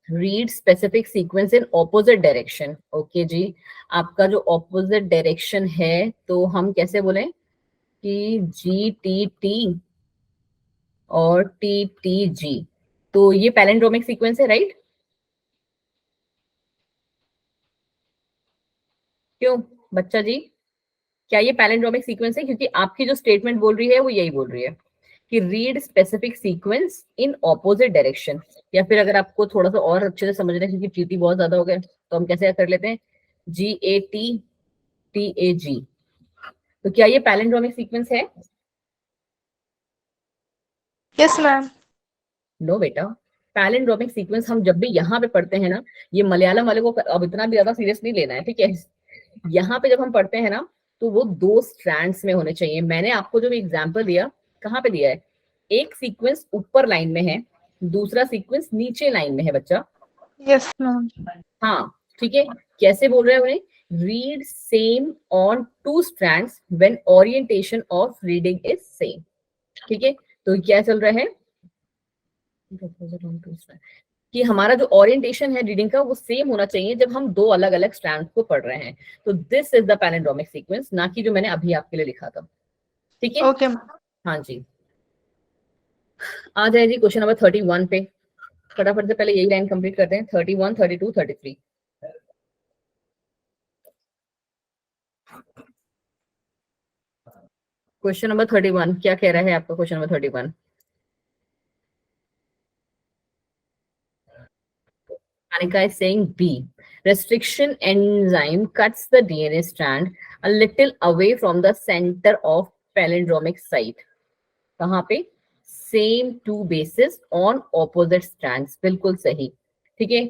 Read specific sequence in opposite direction. Okay जी, आपका जो ऑपोजिट डायरेक्शन है तो हम कैसे बोलें कि GTT और TTG, तो ये पैलिंड्रोमिक सीक्वेंस है, राइट? क्यों बच्चा जी, क्या ये पैलिंड्रोमिक सीक्वेंस है? क्योंकि आपकी जो स्टेटमेंट बोल रही है वो यही बोल रही है कि read specific sequence in opposite direction, या फिर अगर आपको थोड़ा सा और अच्छे से समझना है क्योंकि TT बहुत ज्यादा हो गया, तो हम कैसे कर लेते हैं GAT TAG, तो क्या ये पैलिंड्रोमिक सीक्वेंस है? Yes ma'am. नो बेटा, पैलिंड्रोमिक सीक्वेंस हम जब भी यहाँ पे पढ़ते हैं ना, ये मलयालम वाले को अब इतना भी ज्यादा सीरियस नहीं लेना है, ठीक है। यहाँ पे जब हम पढ़ते हैं ना तो वो 2 स्ट्रैंड्स में होने चाहिए। मैंने आपको जो एग्जांपल दिया, कहाँ पे दिया है? एक सीक्वेंस ऊपर लाइन में है, दूसरा सीक्वेंस नीचे लाइन में है बच्चा। Yes ma'am. हाँ, ठीक है, कैसे बोल रहे हैं उन्हें? Read same on 2 strands when orientation of reading is same, ठीक है। तो क्या चल रहा है कि हमारा जो ओरिएंटेशन है रीडिंग का वो सेम होना चाहिए जब हम 2 अलग अलग स्ट्रैंड को पढ़ रहे हैं। तो this is the palindromic sequence, ना कि जो मैंने अभी आपके लिए लिखा था, ठीक है। ओके। हाँ जी, आ जाए जी क्वेश्चन नंबर 31 पे। फटाफट से पहले यही लाइन कंप्लीट करते हैं, 31, 32, 33। क्वेश्चन नंबर 31 क्या कह रहा है आपका? Question number 31, Anika is saying B. Restriction enzyme cuts the DNA strand a little away from the center of palindromic site. कहाँ पे? Same 2 bases on opposite strands. बिल्कुल सही, ठीक है।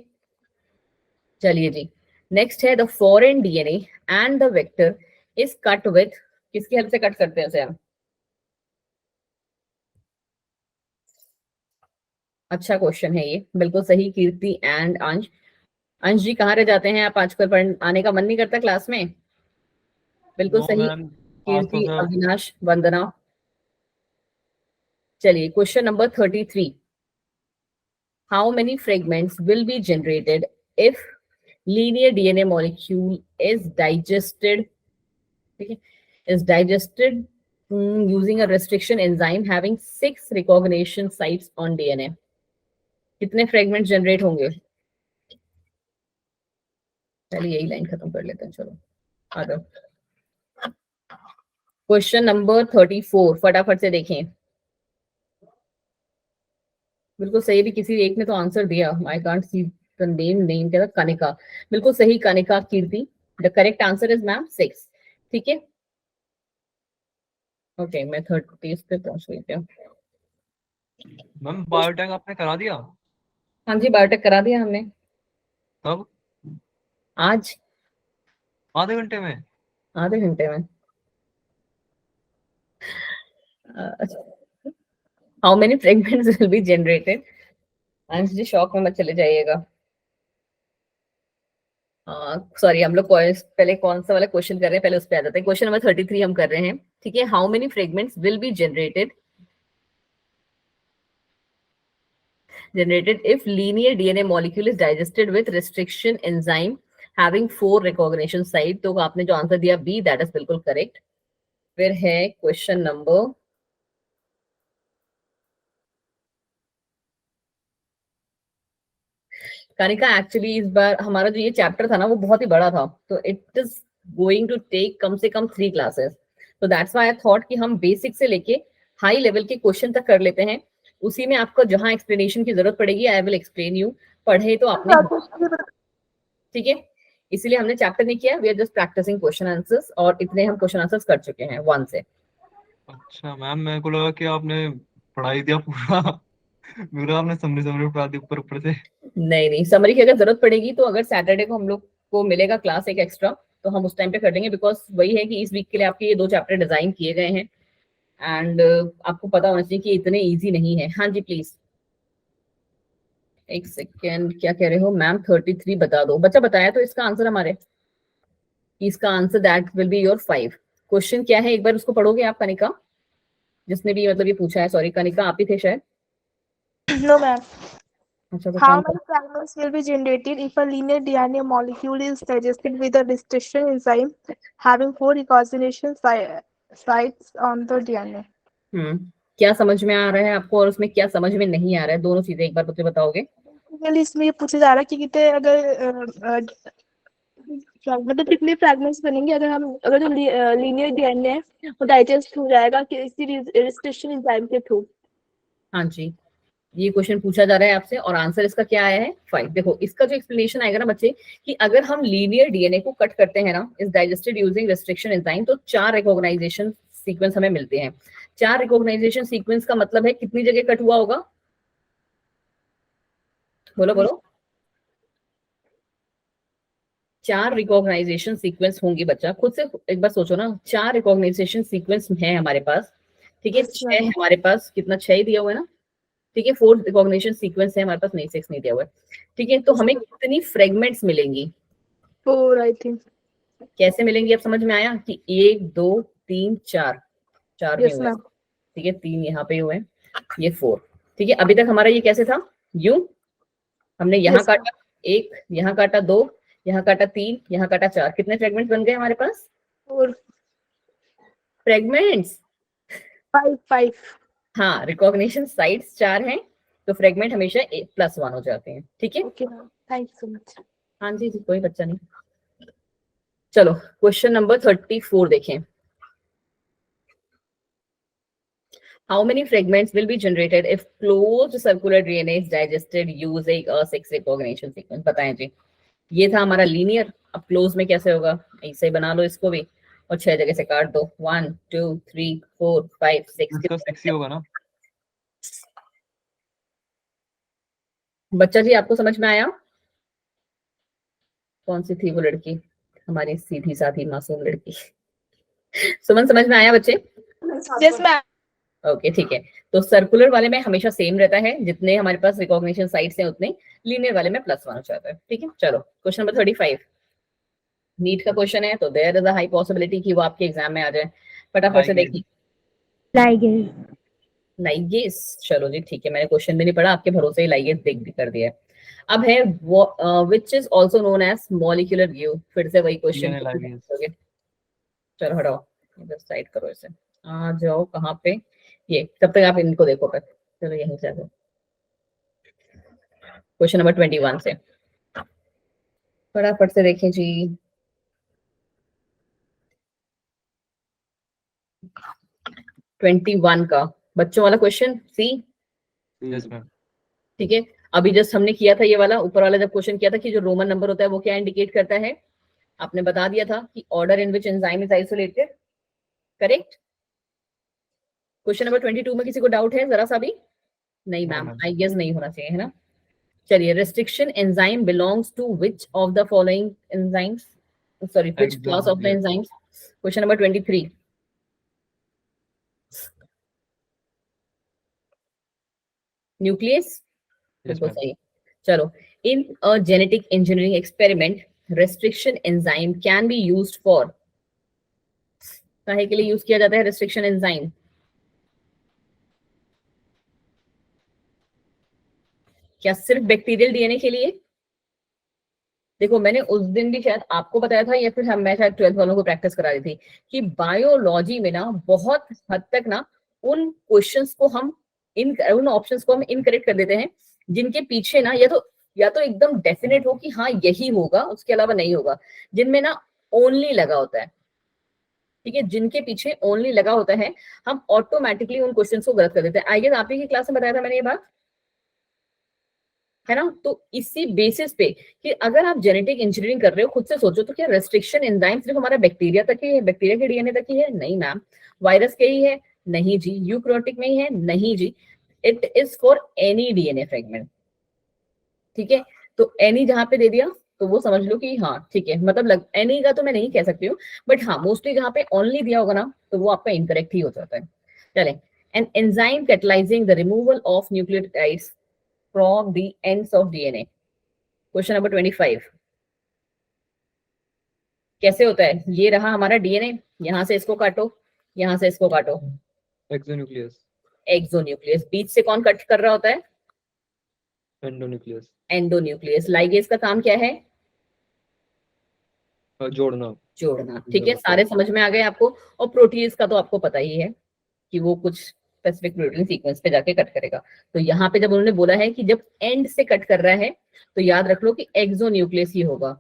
चलिए जी, नेक्स्ट है the foreign DNA and the vector is cut with, किसकी हेल्प से कट करते हैं उसे हम? अच्छा क्वेश्चन है ये, बिल्कुल सही कीर्ति एंड अंश। अंश जी कहाँ रह जाते हैं आप आजकल, पढ़ आने का मन नहीं करता क्लास में? बिल्कुल नो सही मैम, आज तो कीर्ति, सर अविनाश, वंदना। चलिए question number 33, how many fragments will be generated if linear DNA molecule is digested, ठीक है, is digested using a restriction enzyme having 6 recognition sites on DNA? कितने फ्रेगमेंट जनरेट होंगे? चलिए यही लाइन खत्म कर लेते हैं, चलो आ जाओ। क्वेश्चन नंबर 34 फटाफट से देखें। बिल्कुल सही, भी किसी एक ने तो आंसर दिया, I can't see the name क्या था, कनिका। बिल्कुल सही Kanika Kirti, the correct answer is ma'am 6। ठीक है, ओके मैं 30 पे पहुंच गई क्या? मैम बायोटेक आपने करा दिया? हाँ जी बायोटेक करा दिया हमने कब? आज, आधे घंटे में? आधे घंटे में। How many fragments will be generated? अंश जी शॉक में मत चले जाइएगा। सॉरी हम लोग पहले कौन सा वाला क्वेश्चन कर रहे हैं, पहले उस पे आ जाते हैं। क्वेश्चन नंबर 33 हम कर रहे हैं, ठीक है। How many fragments will be generated if linear DNA molecule is digested with restriction enzyme having 4 recognition site? तो आपने जो आंसर दिया बी, दैट इज बिल्कुल करेक्ट। फिर है क्वेश्चन नंबर कानिका, एक्चुअली इस बार हमारा जो ये चैप्टर था ना वो बहुत ही बड़ा था, तो it is going to take कम से कम 3 क्लासेस। तो दैट्स व्हाई आई थॉट कि हम बेसिक से लेके हाई लेवल के क्वेश्चन तक कर लेते हैं, उसी में आपको जहां एक्सप्लेनेशन की जरूरत पड़ेगी आई विल एक्सप्लेन यू। पढ़े तो आपने, ठीक है, इसीलिए हमने चैप्टर नहीं किया, we are just practicing question answers, और इतने हम क्वेश्चन आंसर्स कर चुके हैं 1 से। अच्छा मैम, मेरे को लगा कि आपने पढ़ाई दिया पूरा। मेरा आपने समरी पढ़ा दी ऊपर ऊपर से। नहीं नहीं, समरी की अगर जरूरत पड़ेगी तो अगर सैटरडे को हम लोग को मिलेगा क्लास एक एक्स्ट्रा, तो हम उस टाइम पे कर लेंगे, बिकॉज वही है कि इस वीक के लिए आपके ये 2 चैप्टर डिजाइन किए गए हैं, एंड आपको पता होना चाहिए कि इतने इजी नहीं है। हाँ जी प्लीज, एक सेकेंड, क्या कह रहे हो मैम? 33 बता दो, बच्चा बताया तो इसका आंसर हमारे, इसका answer that will be your 5। Question क्या है एक बार उसको पढ़ोगे आप कनिका, जिसने भी मतलब ये पूछा है? सॉरी कनिका आप ही थे शायद। No, ma'am. अच्छा तो How कौन? many fragments will be generated if a linear DNA molecule is digested with a restriction enzyme having 4 recombination sites on the DNA? क्या समझ में आ रहा है आपको और उसमें क्या समझ में नहीं आ रहा है, दोनों चीजें एक बार मुझे बताओगे? Basically, इसमें ये पूछा जा रहा है कि कितने अगर मतलब कितने फ्रैगमेंट्स बनेंगे अगर जो लीनियर डीएनए है वो डाइजेस्ट हो जाएगा किसी रिस्ट्रिक्शन एंजाइम के थ्रू। हाँ जी, ये क्वेश्चन पूछा जा रहा है आपसे और आंसर इसका क्या आया है? 5। देखो इसका जो एक्सप्लेनेशन आएगा ना बच्चे, कि अगर हम लीनियर डीएनए को कट करते हैं ना, is digested using restriction enzyme, तो 4 रिकॉग्नाइजेशन सीक्वेंस हमें मिलते हैं। 4 रिकॉग्नाइजेशन सीक्वेंस का मतलब है कितनी जगह कट हुआ होगा? बोलो बोलो। 4 रिकॉग्नाइजेशन सीक्वेंस होंगे, बच्चा खुद से एक बार सोचो ना, 4 रिकॉग्नाइजेशन सीक्वेंस है हमारे पास, ठीक है। 6 हमारे पास, कितना 6 ही दिया हुआ है ना, ठीक है। 4 रिकॉग्निशन सीक्वेंस है हमारे पास, नहीं 6 नहीं दिया हुआ है, ठीक है। तो हमें कितनी फ्रेगमेंट्स मिलेंगी? 4 आई थिंक। कैसे मिलेंगी अब समझ में आया कि 1 2 3 4, 4 में यस हुए, मैम। ठीक है, 3 यहाँ पे हुए, ये 4, ठीक है। अभी तक हमारा ये कैसे था? यूं हमने यहाँ Yes, काटा 1, यहाँ काटा 2, यहाँ काटा 3, यहाँ काटा 4, कितने फ्रेगमेंट्स बन गए हमारे पास? 4 फ्रेगमेंट्स, 5 हाँ, रिकॉग्निशन साइट्स 4 हैं, तो फ्रेगमेंट हमेशा +1 हो जाते हैं, ठीक है। Okay ma'am, thank you so much. हाँ जी, कोई बच्चा नहीं। चलो क्वेश्चन नंबर 34 देखें। How many fragments will be generated if closed circular DNA is digested using a 6 recognition sequence? बताएं जी। ये था हमारा लीनियर, अब क्लोज में कैसे होगा? ऐसे ही बना लो इसको भी, और 6 जगह से काट दो, 1 2 3 4 5 6। इसका 6 ही होगा ना? बच्चा जी आपको समझ में आया? कौन सी थी वो लड़की, हमारी सीधी साधी मासूम लड़की? सुमन समझ में आया बच्चे? Yes ma'am. ओके ठीक है, तो सर्कुलर वाले में हमेशा सेम रहता है, जितने हमारे पास रिकॉग्निशन साइट्स हैं उतने, लीनियर वाले में +1 हो जाता है। ठीक है, चलो क्वेश्चन नंबर 35 नीट का क्वेश्चन है, तो there is a high possibility कि वो आपके एग्जाम में आ जाए। फटाफट से देखिए। Ligase. लाइगेस, चलो जी ठीक है, मैंने क्वेश्चन भी नहीं पढ़ा, आपके भरोसे ही लाइगेस देख भी कर दिया है। अब है which is also known as molecular glue, फिर से वही क्वेश्चन। DNA ligase। चलो हटाओ, इधर साइड करो इसे, आ जाओ कहाँ पे, ये तब तक आप इनको देखो पर, चलो यहीं से आ जाओ क्वेश्चन नंबर 21 से, फटाफट से देखें जी। 21 का बच्चों वाला क्वेश्चन सी। Yes ma'am. ठीक है, अभी जस्ट हमने किया था ये वाला, ऊपर वाला जब क्वेश्चन किया था कि जो रोमन नंबर होता है वो क्या इंडिकेट करता है, आपने बता दिया था कि order in which enzyme is isolated, correct. Question number 22 में किसी को डाउट है जरा सा भी? नहीं No, ma'am, ma'am. I guess नहीं होना चाहिए, है ना। चलिए, restriction enzyme belongs to which of the following enzymes, sorry which class of the Exonuclease। Enzymes. Question number 23, nucleus, Yes बिल्कुल मैम। सही। चलो, in a genetic engineering experiment restriction enzyme can be used for, काहे के लिए यूज किया जाता है रेस्ट्रिक्शन एंजाइम? क्या सिर्फ बैक्टीरियल डीएनए के लिए? देखो, मैंने उस दिन भी शायद आपको बताया था, या फिर मैं शायद 12th वालों को प्रैक्टिस करा रही थी कि बायोलॉजी में ना बहुत हद तक ना उन क्वेश्चंस को हम उन ऑप्शंस को हम इनकरेक्ट कर देते हैं जिनके पीछे ना या तो एकदम डेफिनेट हो कि हाँ यही होगा, उसके अलावा नहीं होगा, जिनमें ना ओनली लगा होता है। ठीक है, जिनके पीछे ओनली लगा होता है हम ऑटोमेटिकली उन क्वेश्चंस को गलत कर देते हैं। आई गेस आप ही की क्लास में बताया था मैंने ये बात, है ना। तो इसी बेसिस पे कि अगर आप जेनेटिक इंजीनियरिंग कर रहे हो, खुद से सोचो तो क्या रेस्ट्रिक्शन एंजाइम सिर्फ हमारा बैक्टीरिया तक ही है, बैक्टीरिया के डीएनए तक ही है? नहीं मैम। वायरस के ही है? नहीं जी। यूकैरियोटिक में ही है? नहीं जी। It is for any DNA fragment. ठीक है, तो एनी जहां पे दे दिया तो वो समझ लो कि हाँ ठीक है, मतलब एनी का तो मैं नहीं कह सकती हूँ, बट हाँ मोस्टली जहां पे ओनली दिया होगा ना तो वो आपका इनकरेक्ट ही हो जाता है। चले, an enzyme catalysing the removal of nucleotides from the ends of DNA. Question number 25, कैसे होता है? ये रहा हमारा डीएनए, यहां से इसको काटो, यहां से इसको काटो, Exonuclease। एक्सोन्यूक्लियस। बीच से कौन कट कर रहा होता है? Endonuclease। एंडोन्यूक्लियस। लाइगेज का काम क्या है? जोड़ना। जोड़ना। ठीक है, सारे समझ में आ गए आपको। और प्रोटीज का तो आपको पता ही है कि वो कुछ स्पेसिफिक प्रोटीन सीक्वेंस पे जाके कट करेगा। तो यहाँ पे जब उन्होंने बोला है कि जब एंड से कट कर रहा है तो याद रख लो कि एक्सोन्यूक्लियस ही होगा।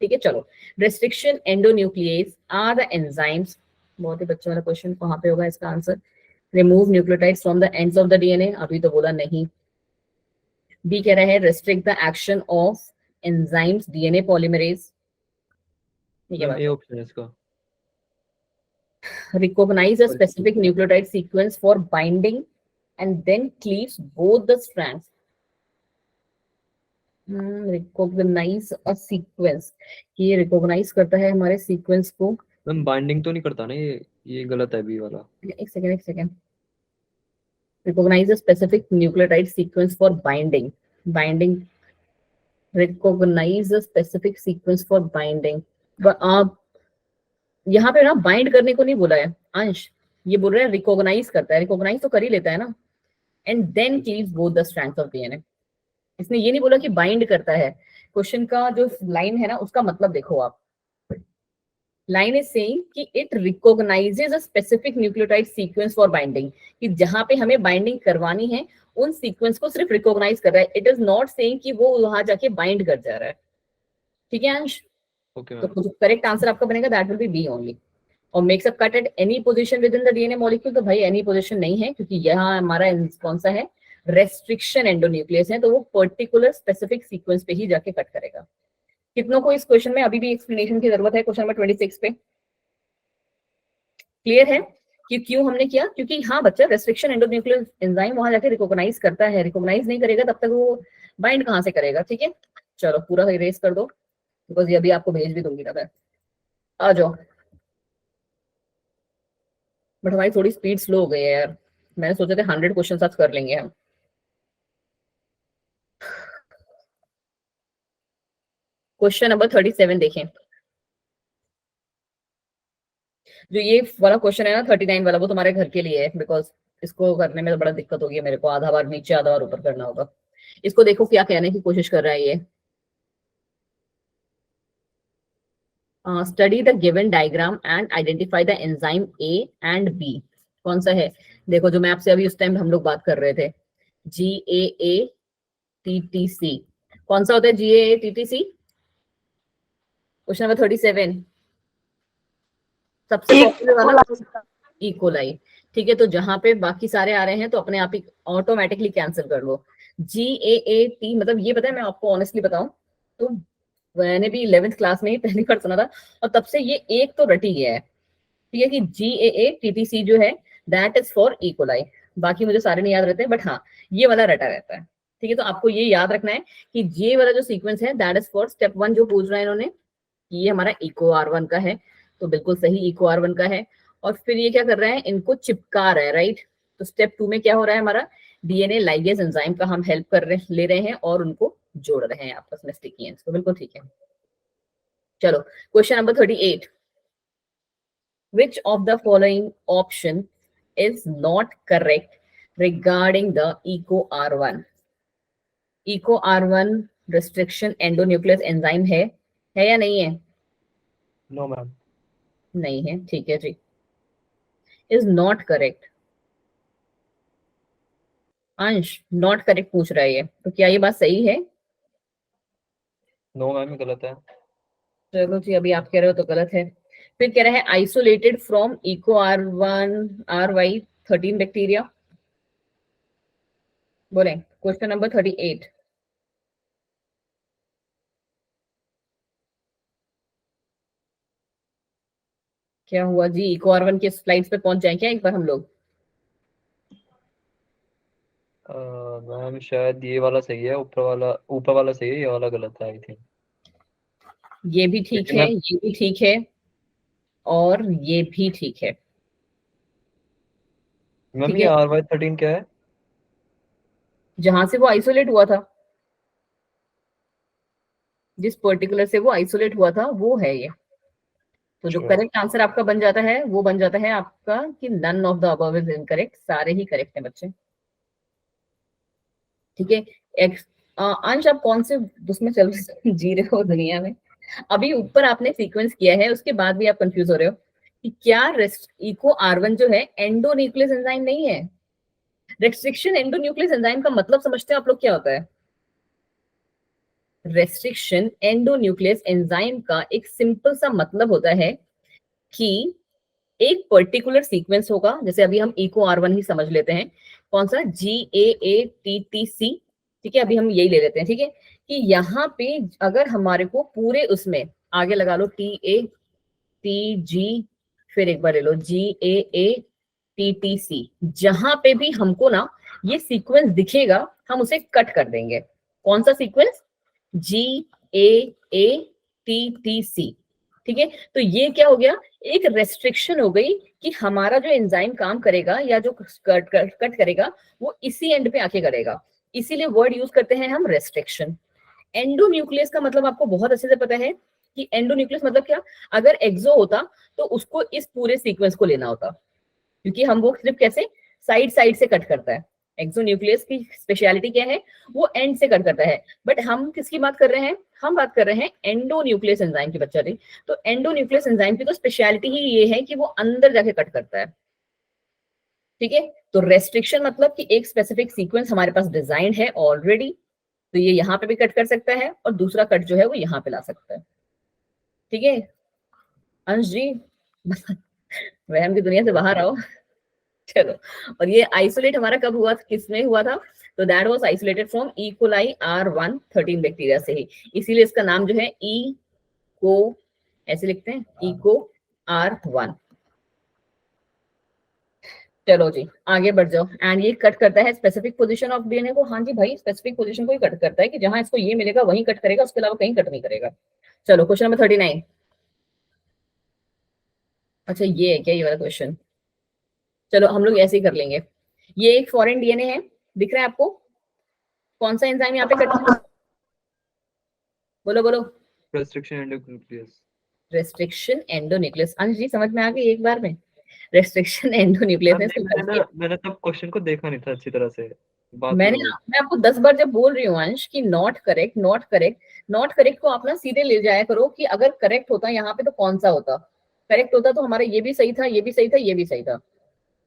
ठीक है, चलो, restriction endonuclease are the enzymes, बहुत ही बच्चों वाला क्वेश्चन, कहाँ पे होगा इसका answer? Remove nucleotides from the ends of the DNA, अभी तो बोला नहीं। बी कह रहा है restrict the action of enzymes DNA polymerase. ठीक है, मैम ए ऑप्शन है इसका। recognize a specific nucleotide sequence for binding and then cleaves both the strands. Recognize a sequence, ये recognize करता है हमारे sequence को। मैम बाइंडिंग तो नहीं करता ना ये गलत है बी वाला। एक second. Recognize a specific nucleotide sequence for binding. Recognize a specific sequence for binding. आप यहाँ पे ना बाइंड करने को नहीं बोला है अंश, ये बोल रहा है रिकॉग्नाइज करता है। रिकॉग्नाइज तो कर ही लेता है ना। And then cleaves both the strands of DNA. इसने ये नहीं बोला कि बाइंड करता है। क्वेश्चन का जो लाइन है ना उसका मतलब देखो आप, लाइन इज सेइंग कि it recognises a specific nucleotide sequence for binding, कि जहां पे हमें बाइंडिंग करवानी है उन सीक्वेंस को सिर्फ रिकॉग्नाइज कर रहा है। इट इज नॉट सेइंग कि वो वहां जाके बाइंड कर जा रहा है। ठीक है अंश, ओके तो मैम। जो करेक्ट आंसर आपका बनेगा that will be B only. और makes a cut at any position within the DNA molecule, तो भाई एनी पोजीशन नहीं है क्योंकि यहाँ हमारा कौन सा है? रेस्ट्रिक्शन एंडोन्यूक्लियस है, तो वो पर्टिकुलर स्पेसिफिक सीक्वेंस पे ही जाके कट करेगा। कितनों को इस क्वेश्चन में अभी भी एक्सप्लेनेशन की जरूरत है? क्वेश्चन नंबर 26 पे क्लियर है कि क्यों हमने किया? क्योंकि हाँ बच्चा, रेस्ट्रिक्शन एंडोन्यूक्लियस एंजाइम वहां जाके रिकॉग्नाइज करता है, रिकॉग्नाइज नहीं करेगा तब तक वो बाइंड कहाँ से करेगा। ठीक है, चलो पूरा इरेज कर दो बिकॉज ये अभी आपको भेज भी दूंगी ना मैं। आ जाओ, बट हमारी थोड़ी स्पीड स्लो हो गई है यार, मैंने सोचा था 100 क्वेश्चन आज कर लेंगे हम। क्वेश्चन नंबर 37 देखें। जो ये वाला क्वेश्चन है ना 39 वाला, वो तुम्हारे घर के लिए है, बिकॉज इसको करने में तो बड़ा दिक्कत होगी मेरे को, आधा बार नीचे आधा बार ऊपर करना होगा। इसको देखो क्या कहने की कोशिश कर रहा है ये। Study the given diagram and identify the enzyme A and B. कौन सा है? देखो जो मैं आपसे अभी उस टाइम हम लोग बात कर रहे थे, GAA-TTC। कौन सा होता है GAA-TTC? क्वेश्चन नंबर 37 सबसे पॉपुलर वाला इकोलाई। ठीक है, तो जहां पे बाकी सारे आ रहे हैं तो अपने आप ही ऑटोमेटिकली कैंसिल कर लो। GAAT मतलब ये पता है, मैं आपको ऑनेस्टली बताऊं तो मैंने भी 11th क्लास में ही पहली बार सुना था और तब से ये एक तो रट ही गया है। ठीक है कि GAA-TTC जो है दैट इज फॉर इकोलाई। बाकी मुझे सारे नहीं याद रहते, बट हाँ ये वाला रटा रहता है। ठीक है, तो आपको ये याद रखना है कि ये वाला जो सीक्वेंस है दैट इज फॉर स्टेप 1 जो पूछ रहा है इन्होंने, ये हमारा इको R1 का है, तो बिल्कुल सही इको R1 का है। और फिर ये क्या कर रहा है, इनको चिपका रहा है, राइट। तो स्टेप 2 में क्या हो रहा है हमारा, DNA लाइगेज एंजाइम का हम हेल्प कर रहे ले रहे हैं और उनको जोड़ रहे हैं आपस में स्टिकी एंड्स, तो बिल्कुल ठीक है। चलो question number 38, which of the following option is not correct regarding the eco R1? eco R1 restriction endonuclease enzyme है या नहीं है? No ma'am. नहीं है, ठीक है जी। Is not correct. Ansh not correct पूछ रहा है ये, तो क्या ये बात सही है? नो मैम, गलत है। चलो जी, अभी आप कह रहे हो तो गलत है। फिर कह रहा है isolated from eco R1 RY13 bacteria. बोले क्वेश्चन नंबर 38। क्या हुआ जी, इको R1 के स्लाइड्स पे पहुंच जाए क्या एक बार हम लोग? मैम शायद ये वाला सही है, ऊपर वाला सही है, ये वाला गलत है आई थिंक। ये भी ठीक है, ये भी ठीक है और ये भी ठीक है। मैम ठीक ये है, RY13 क्या है? जहां से वो आइसोलेट हुआ था, जिस पर्टिकुलर से वो आइसोलेट हुआ था वो है ये। तो जो Sure. करेक्ट आंसर आपका बन जाता है वो बन जाता है आपका कि none of the above is incorrect, सारे ही करेक्ट हैं बच्चे। ठीक है, अंश आप कौन से उसमें चल जी रहे हो दुनिया में? अभी ऊपर आपने सीक्वेंस किया है उसके बाद भी आप कंफ्यूज हो रहे हो कि क्या इको R1 जो है एंडोन्यूक्लियस एंजाइम नहीं है। रेस्ट्रिक्शन एंडोन्यूक्लियस एंजाइम का मतलब समझते हैं आप लोग क्या होता है? रेस्ट्रिक्शन एंडोन्यूक्लियस एंजाइम का एक सिंपल सा मतलब होता है कि एक पर्टिकुलर सीक्वेंस होगा, जैसे अभी हम इको R1 ही समझ लेते हैं, कौन सा GAATTC। ठीक है, अभी हम यही ले लेते हैं। ठीक है, कि यहाँ पे अगर हमारे को पूरे उसमें आगे लगा लो TATG, फिर एक बार ले लो GAATTC, जहां पे भी हमको ना ये सीक्वेंस दिखेगा हम उसे कट कर देंगे। कौन सा सीक्वेंस? GAATTC। ठीक है, तो ये क्या हो गया, एक रेस्ट्रिक्शन हो गई कि हमारा जो एंजाइम काम करेगा या जो कट करेगा वो इसी एंड पे आके करेगा, इसीलिए वर्ड यूज करते हैं हम रेस्ट्रिक्शन। एंडोन्यूक्लियस का मतलब आपको बहुत अच्छे से पता है कि एंडोन्यूक्लियस मतलब क्या, अगर एक्सो होता तो उसको इस पूरे सीक्वेंस को लेना होता, क्योंकि हम वो सिर्फ कैसे साइड साइड से कट करता है। एक्सोन्यूक्लियस की स्पेशलिटी क्या है, वो एंड से कट करता है। बट हम किसकी बात कर रहे हैं, हम बात कर रहे हैं एंडोन्यूक्लियस एंजाइम की बच्चा जी। तो एंडोन्यूक्लियस एंजाइम की तो स्पेशलिटी ही ये है कि वो अंदर जाके कट करता है। ठीक है, तो रेस्ट्रिक्शन मतलब कि एक स्पेसिफिक सीक्वेंस हमारे पास डिजाइन है ऑलरेडी, तो ये यहाँ पे भी कट कर सकता है और दूसरा कट जो है वो यहाँ पे ला सकता है। ठीक है अंश जी, वहम की दुनिया से बाहर आओ। चलो, और ये आइसोलेट हमारा कब हुआ, किसमें हुआ था? तो that was isolated from E coli R113 bacteria से ही, इसीलिए इसका नाम जो है इको, ऐसे लिखते हैं इको R1। चलो जी आगे बढ़ जाओ। एंड ये कट करता है स्पेसिफिक पोजीशन ऑफ DNA को। हाँ जी भाई, स्पेसिफिक पोजीशन को ही कट करता है कि जहां इसको ये मिलेगा वहीं कट करेगा, उसके अलावा कहीं कट नहीं करेगा। चलो क्वेश्चन नंबर 39। अच्छा ये है क्या ये वाला क्वेश्चन? चलो हम लोग ऐसे ही कर लेंगे ये एक फॉरेन डीएनए है, दिख रहा है आपको? कौन सा एंजाइम यहाँ पे करता है? बोलो बोलो। Restriction endonuclease. Restriction endonuclease. अंश जी समझ में आ गई एक बार में? रेस्ट्रिक्शन एंडोन्यूक्लियस ने मैंने तब क्वेश्चन को देखा नहीं था अच्छी तरह से, बात ये मैंने हुई। मैं आपको 10 बार जब बोल रही हूँ अंश कि not correct not correct, not correct को आप ना सीधे ले जाया करो कि अगर करेक्ट होता यहाँ पे तो कौन सा होता, करेक्ट होता तो हमारा ये भी सही था, ये भी सही था, ये भी सही था।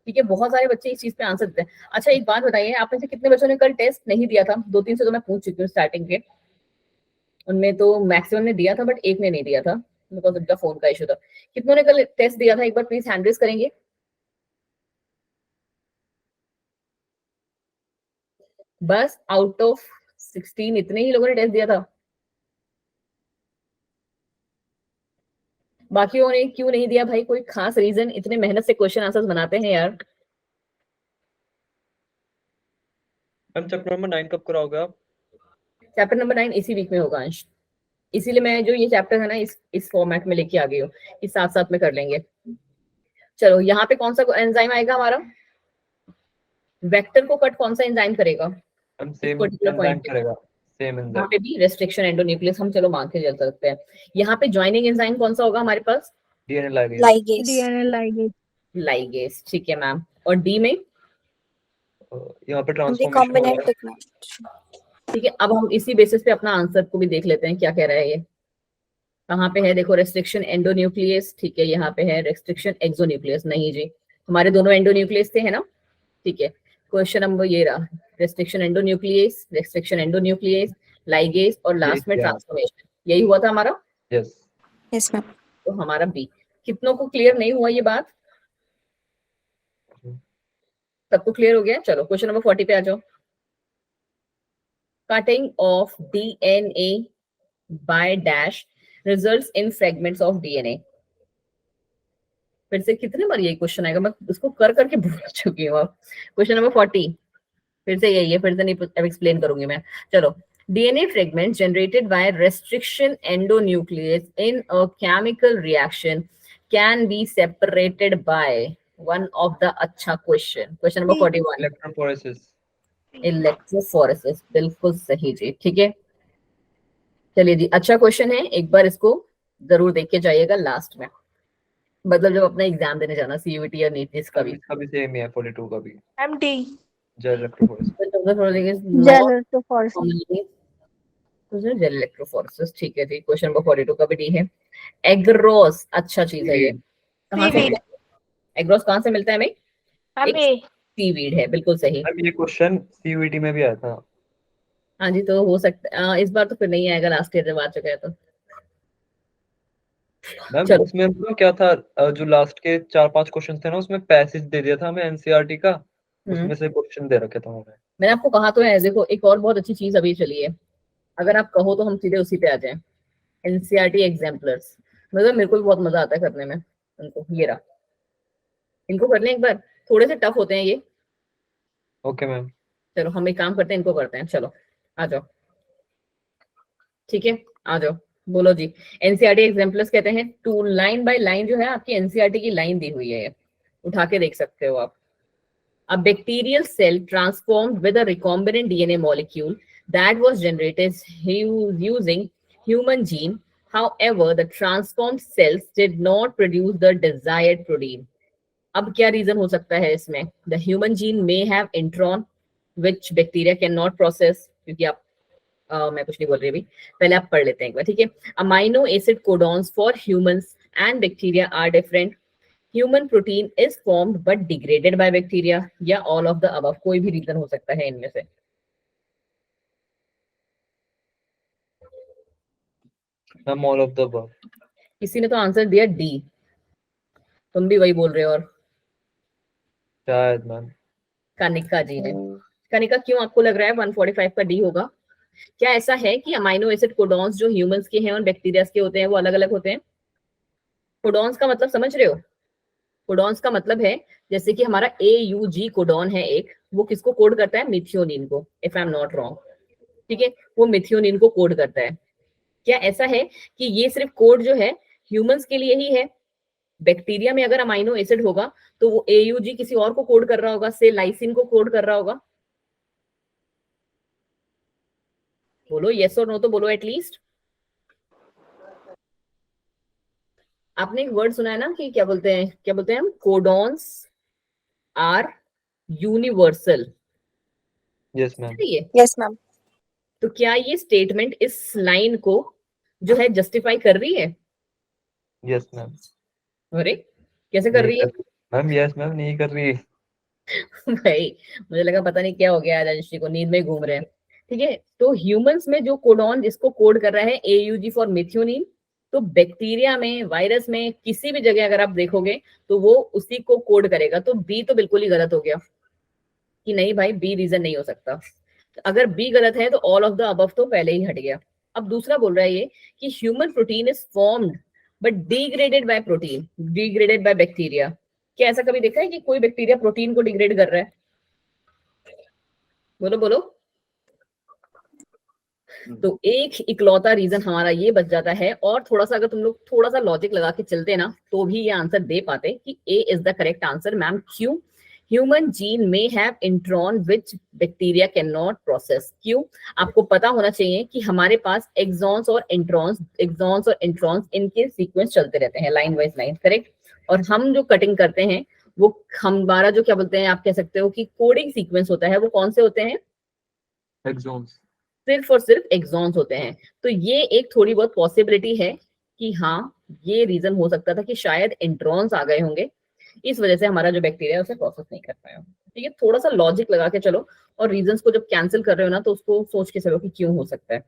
ठीक है, बहुत सारे बच्चे इस चीज पे आंसर देते हैं। अच्छा एक बात बताइए, आप में से कितने बच्चों ने कल टेस्ट नहीं दिया था? 2-3 से तो मैं पूछ चुकी हूँ स्टार्टिंग के, उनमें तो मैक्सिमम ने दिया था बट एक ने नहीं दिया था बिकॉज उनका फोन का इशू था। कितनों ने कल टेस्ट दिया था? एक बार प्लीज हैंड रेज करेंगे। बस आउट ऑफ 16 इतने ही लोगों ने टेस्ट दिया था। बाकियों ने क्यों नहीं दिया भाई? कोई खास रीजन? इतने मेहनत से क्वेश्चन आंसर्स बनाते हैं यार। मैम चैप्टर नंबर 9 कब कराओगे आप? चैप्टर नंबर 9 इसी वीक में होगा अंश, इसीलिए मैं जो ये चैप्टर है ना इस फॉर्मेट में लेके आ गई हूँ, इस साथ साथ में कर लेंगे। चलो यहाँ पे कौन सा एंजाइम आएगा हमारा? वेक्टर को कट कौन सा एंजाइम करेगा? हम इस सेम पर्टिकुलर एंजाइम पॉइंट पे करेगा, सेम यहाँ एंजाइम। पे भी रेस्ट्रिक्शन एंडोन्यूक्लियस हम चलो मान के चल सकते हैं। यहाँ पे ज्वाइनिंग एंजाइम कौन सा होगा हमारे पास? DNA ligase. Ligase. DNA ligase. Ligase, ठीक है मैम। और डी में? यहाँ पे ट्रांसफॉर्मेशन Recombinant होगा। technology. ठीक है, अब हम इसी बेसिस पे अपना आंसर को भी देख लेते हैं क्या कह रहा है ये। कहाँ पे है देखो, रेस्ट्रिक्शन एंडोन्यूक्लियस, ठीक है, यहाँ पे है रेस्ट्रिक्शन एक्सोन्यूक्लियस। नहीं जी, हमारे दोनों एंडोन्यूक्लियस थे है ना, ठीक है। क्वेश्चन नंबर ये रहा, रेस्ट्रिक्शन एंडोन्यूक्लियस, लाइगेस और लास्ट में ट्रांसफॉर्मेशन, यही हुआ था हमारा। यस। Yes, ma'am. तो हमारा बी। कितनों को क्लियर नहीं हुआ ये बात? सबको क्लियर हो गया? चलो क्वेश्चन नंबर 40 पे आ जाओ। Cutting of DNA by dash results in fragments of DNA. फिर से कितने बार ये क्वेश्चन आएगा, मैं उसको कर करके भूल चुकी हूँ अब। क्वेश्चन नंबर 40 फिर से यही है, फिर से नहीं अब एक्सप्लेन करूंगी मैं। चलो, DNA fragments generated by restriction endonuclease in a chemical reaction can be separated by one of the अच्छा question number 41 इलेक्ट्रोफोरेसिस। इलेक्ट्रोफोरेसिस, बिल्कुल सही जी, ठीक है। चलिए जी, अच्छा क्वेश्चन है, एक बार इसको जरूर देख के जाइएगा लास्ट में, मतलब जब अपना एग्जाम देने जाना सीयूईटी या नीट इसका भी। इसका भी सेम ही है, 42 का भी। एमटी gel electrophoresis. Gel electrophoresis. Gel electrophoresis, ठीक है जी। क्वेश्चन नंबर 42 का भी डी है। एग्रोस, अच्छा चीज है ये। कहाँ से सीवीड। मिलता है? एग्रोस कहाँ से मिलता है हमें? एक हमें सीवीड है, बिल्कुल सही। अब ये क्वेश्चन सीयूईटी में भी आया था। हाँ जी, तो हो सकता है इस बार तो फिर नहीं आएगा, लास्ट ईयर जब आ चुका है तो। मैम चलो, उसमें मतलब क्या था, जो लास्ट के 4-5 क्वेश्चन थे ना, उसमें पैसेज दे दिया था हमें एनसीईआरटी का, उसमें से क्वेश्चन दे रखे थे हमें। मैंने आपको कहा तो है, देखो एक और बहुत अच्छी चीज अभी चली है, अगर आप कहो तो हम सीधे उसी पे आ जाएं। एनसीईआरटी एग्जाम्पलर्स, मतलब मेरे को भी बहुत मजा आता है करने में उनको। ये रहा, इनको कर लें एक बार, थोड़े से टफ होते हैं ये। Okay ma'am. चलो हम एक काम करते हैं, इनको करते हैं। चलो आ जाओ, ठीक है, आ जाओ, बोलो जी। एनसीईआरटी एग्जाम्पल्स कहते हैं टू लाइन बाय लाइन जो है आपकी एनसीईआरटी की लाइन दी हुई है, ये उठा के देख सकते हो आप। A bacterial cell transformed with a recombinant DNA molecule that was generated using human gene. However, the transformed cells did not produce the desired protein. अब क्या रीजन हो सकता है इसमें? The human gene may have intron which bacteria cannot process, क्योंकि आप मैं कुछ नहीं बोल रही अभी, पहले आप पढ़ लेते हैं एक बार, ठीक है। Amino acid codons for humans and bacteria are different. Human protein is formed but degraded by bacteria, या ऑल ऑफ द अबव, कोई भी रीजन हो सकता है इनमें से। Ma'am all of the above. किसी ने तो आंसर दिया डी, तुम भी वही बोल रहे हो। और शायद मैम कनिका जी ने, कनिका क्यों आपको लग रहा है 145 का डी होगा? क्या ऐसा है कि अमाइनो एसिड कोडॉन्स जो ह्यूमंस के हैं और बैक्टीरिया के होते हैं वो अलग अलग होते हैं? कोडॉन्स का मतलब समझ रहे हो? कोडॉन्स का मतलब है जैसे कि हमारा AUG कोडॉन है एक, वो किसको कोड करता है? मिथियोनिन को, if I am not wrong, ठीक है, वो मिथियोनिन को कोड करता है। क्या ऐसा है कि ये सिर्फ कोड जो है ह्यूमंस के लिए ही है, बैक्टीरिया में अगर अमाइनो एसिड होगा तो वो AUG किसी और को कोड कर रहा होगा, से लाइसिन को कोड कर रहा होगा। बोलो यस और नो, तो बोलो एटलीस्ट। आपने एक वर्ड सुना है ना कि क्या बोलते हैं हम, codons are universal. Yes ma'am. ये यस मैम। तो क्या ये स्टेटमेंट इस लाइन को जो है जस्टिफाई कर रही है? Yes ma'am. अरे कैसे कर नहीं रही है? कर मैम, यस मैम नहीं कर रही। भाई मुझे लगा पता नहीं क्या हो गया आज, अंशी को नींद में घूम रहे हैं। ठीक है, तो ह्यूमंस में जो कोडॉन जिसको कोड कर रहा है AUG फॉर मिथ्योनिन, तो बैक्टीरिया में, वायरस में, किसी भी जगह अगर आप देखोगे तो वो उसी को कोड करेगा। तो बी तो बिल्कुल ही गलत हो गया कि नहीं भाई, बी रीजन नहीं हो सकता। अगर बी गलत है तो ऑल ऑफ द अबव तो पहले ही हट गया। अब दूसरा बोल रहा है ये कि human protein is formed but degraded bye protein, degraded by bacteria. क्या ऐसा कभी देखा है कि कोई बैक्टीरिया प्रोटीन को डिग्रेड कर रहा है? बोलो बोलो। तो एक इकलौता रीजन हमारा ये बच जाता है, और थोड़ा सा अगर तुम लोग थोड़ा सा लॉजिक लगा के चलते ना तो भी ये आंसर दे पाते कि A is the correct answer. Ma'am क्यों? ह्यूमन जीन में have intron which bacteria can not process. क्यों? आपको पता होना चाहिए कि हमारे पास एक्सॉन्स और इंट्रॉन्स इनके सीक्वेंस चलते रहते हैं लाइन वाइज लाइन, करेक्ट। और हम जो कटिंग करते हैं वो हमारा जो क्या बोलते हैं, आप कह सकते हो कि कोडिंग सीक्वेंस होता है, वो कौन से होते हैं? एक्सॉन्स। सिर्फ और सिर्फ एक्सॉन्स होते हैं। तो ये एक थोड़ी बहुत पॉसिबिलिटी है कि हाँ, ये रीजन हो सकता था कि शायद इंट्रॉन्स आ गए होंगे, इस वजह से हमारा जो बैक्टीरिया है उसे प्रोसेस नहीं कर पाया। ठीक है, थोड़ा सा लॉजिक लगा के चलो, और रीजंस को जब कैंसिल कर रहे हो ना तो उसको सोच के चलो कि क्यों हो सकता है।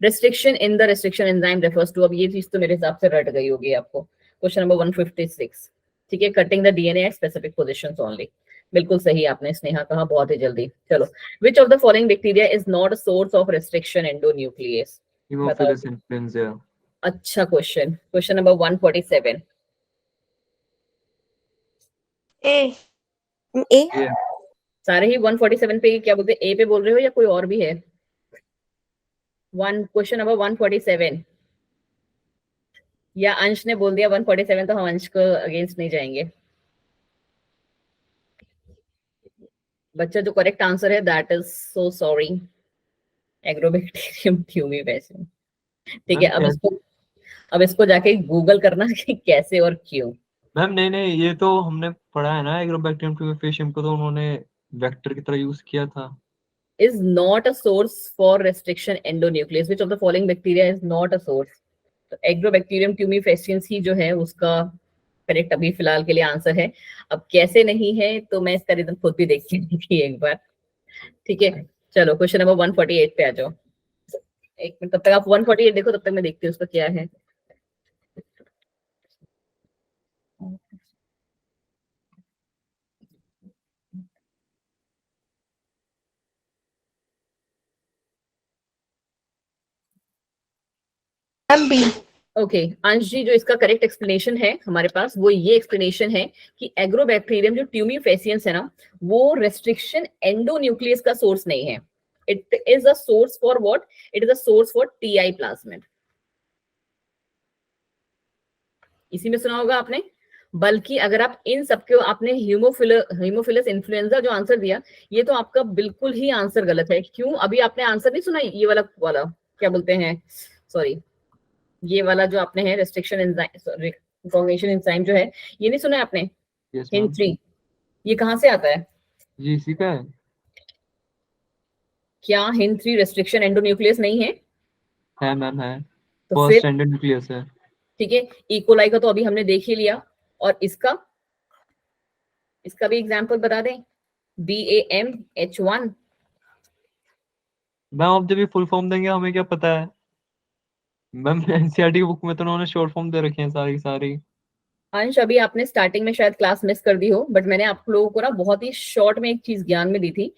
Restriction in the restriction enzyme refers to, अब ये चीज तो मेरे हिसाब से रट गई होगी आपको। Question number 156। ठीक है, cutting the DNA at specific positions only. बिल्कुल सही आपने स्नेहा कहा, बहुत ही जल्दी। चलो, विच of the following bacteria is not a source of restriction endonuclease? Haemophilus influenza. अच्छा क्वेश्चन, क्वेश्चन नंबर 147। ए। ये सारे ही 147 पे क्या बोलते हैं, ए पे बोल रहे हो या कोई और भी है? क्वेश्चन नंबर 147, या अंश ने बोल दिया 147, तो हम अंश को अगेंस्ट नहीं जाएंगे। बच्चा जो करेक्ट आंसर है that is so sorry, Agrobacterium tumefaciens. ठीक है, अब इसको जाके गूगल करना कि कैसे और क्यों। मैम नहीं नहीं, ये तो हमने पढ़ा है ना एग्रोबैक्टीरियम ट्यूमिफेसियम को, तो उन्होंने वेक्टर की तरह यूज किया था। is not a source for restriction endonuclease, which of the following bacteria is not a source? तो एग्रोबैक्टीरियम ट्यूमिफेसियंस ही जो है उसका करेक्ट अभी फिलहाल के लिए आंसर है। अब कैसे नहीं है तो मैं इसका रीजन खुद भी देख के देखी एक बार। ठीक है, चलो क्वेश्चन नंबर 148 पे आ जाओ। एक मिनट, तब तक आप 148 देखो, तब तक मैं देखती हूँ उसका क्या है। बी। ओके, अंश जी, जो इसका करेक्ट एक्सप्लेनेशन है हमारे पास वो ये एक्सप्लेनेशन है कि एग्रोबैक्टीरियम जो ट्यूमिफेसियंस है ना, वो रेस्ट्रिक्शन एंडोन्यूक्लियस का सोर्स नहीं है। It is a source for what? It is a source for TI plasmid. इसी में सुना होगा आपने। बल्कि अगर आप इन सबके, आपने हीमोफिलस इन्फ्लुएंजा जो आंसर दिया, ये तो आपका बिल्कुल ही आंसर गलत है। क्यों? अभी आपने आंसर नहीं सुना, ये वाला क्या बोलते हैं, सॉरी, ये वाला जो आपने है रेस्ट्रिक्शन एंजाइम, रिकॉग्निशन एंजाइम जो है, ये नहीं सुना है आपने? Yes hint ma'am. 3, ये कहाँ से आता है? जी इसी का है। क्या हिंट 3 रेस्ट्रिक्शन एंडोन्यूक्लियस नहीं है? है मैम, है। तो फर्स्ट फिर एंडोन्यूक्लियस है। ठीक है, इकोलाई का तो अभी हमने देख ही लिया, और इसका भी एग्जांपल बता दें, BAMH1। मैम आप जब ये फुल फॉर्म देंगे हमें क्या पता है? मैम एनसीईआरटी की बुक में तो उन्होंने शॉर्ट फॉर्म दे रखे हैं सारी की सारी। अंश, अभी आपने स्टार्टिंग में शायद क्लास मिस कर दी हो, बट मैंने आप लोगों को ना बहुत ही शॉर्ट में एक चीज ज्ञान में दी थी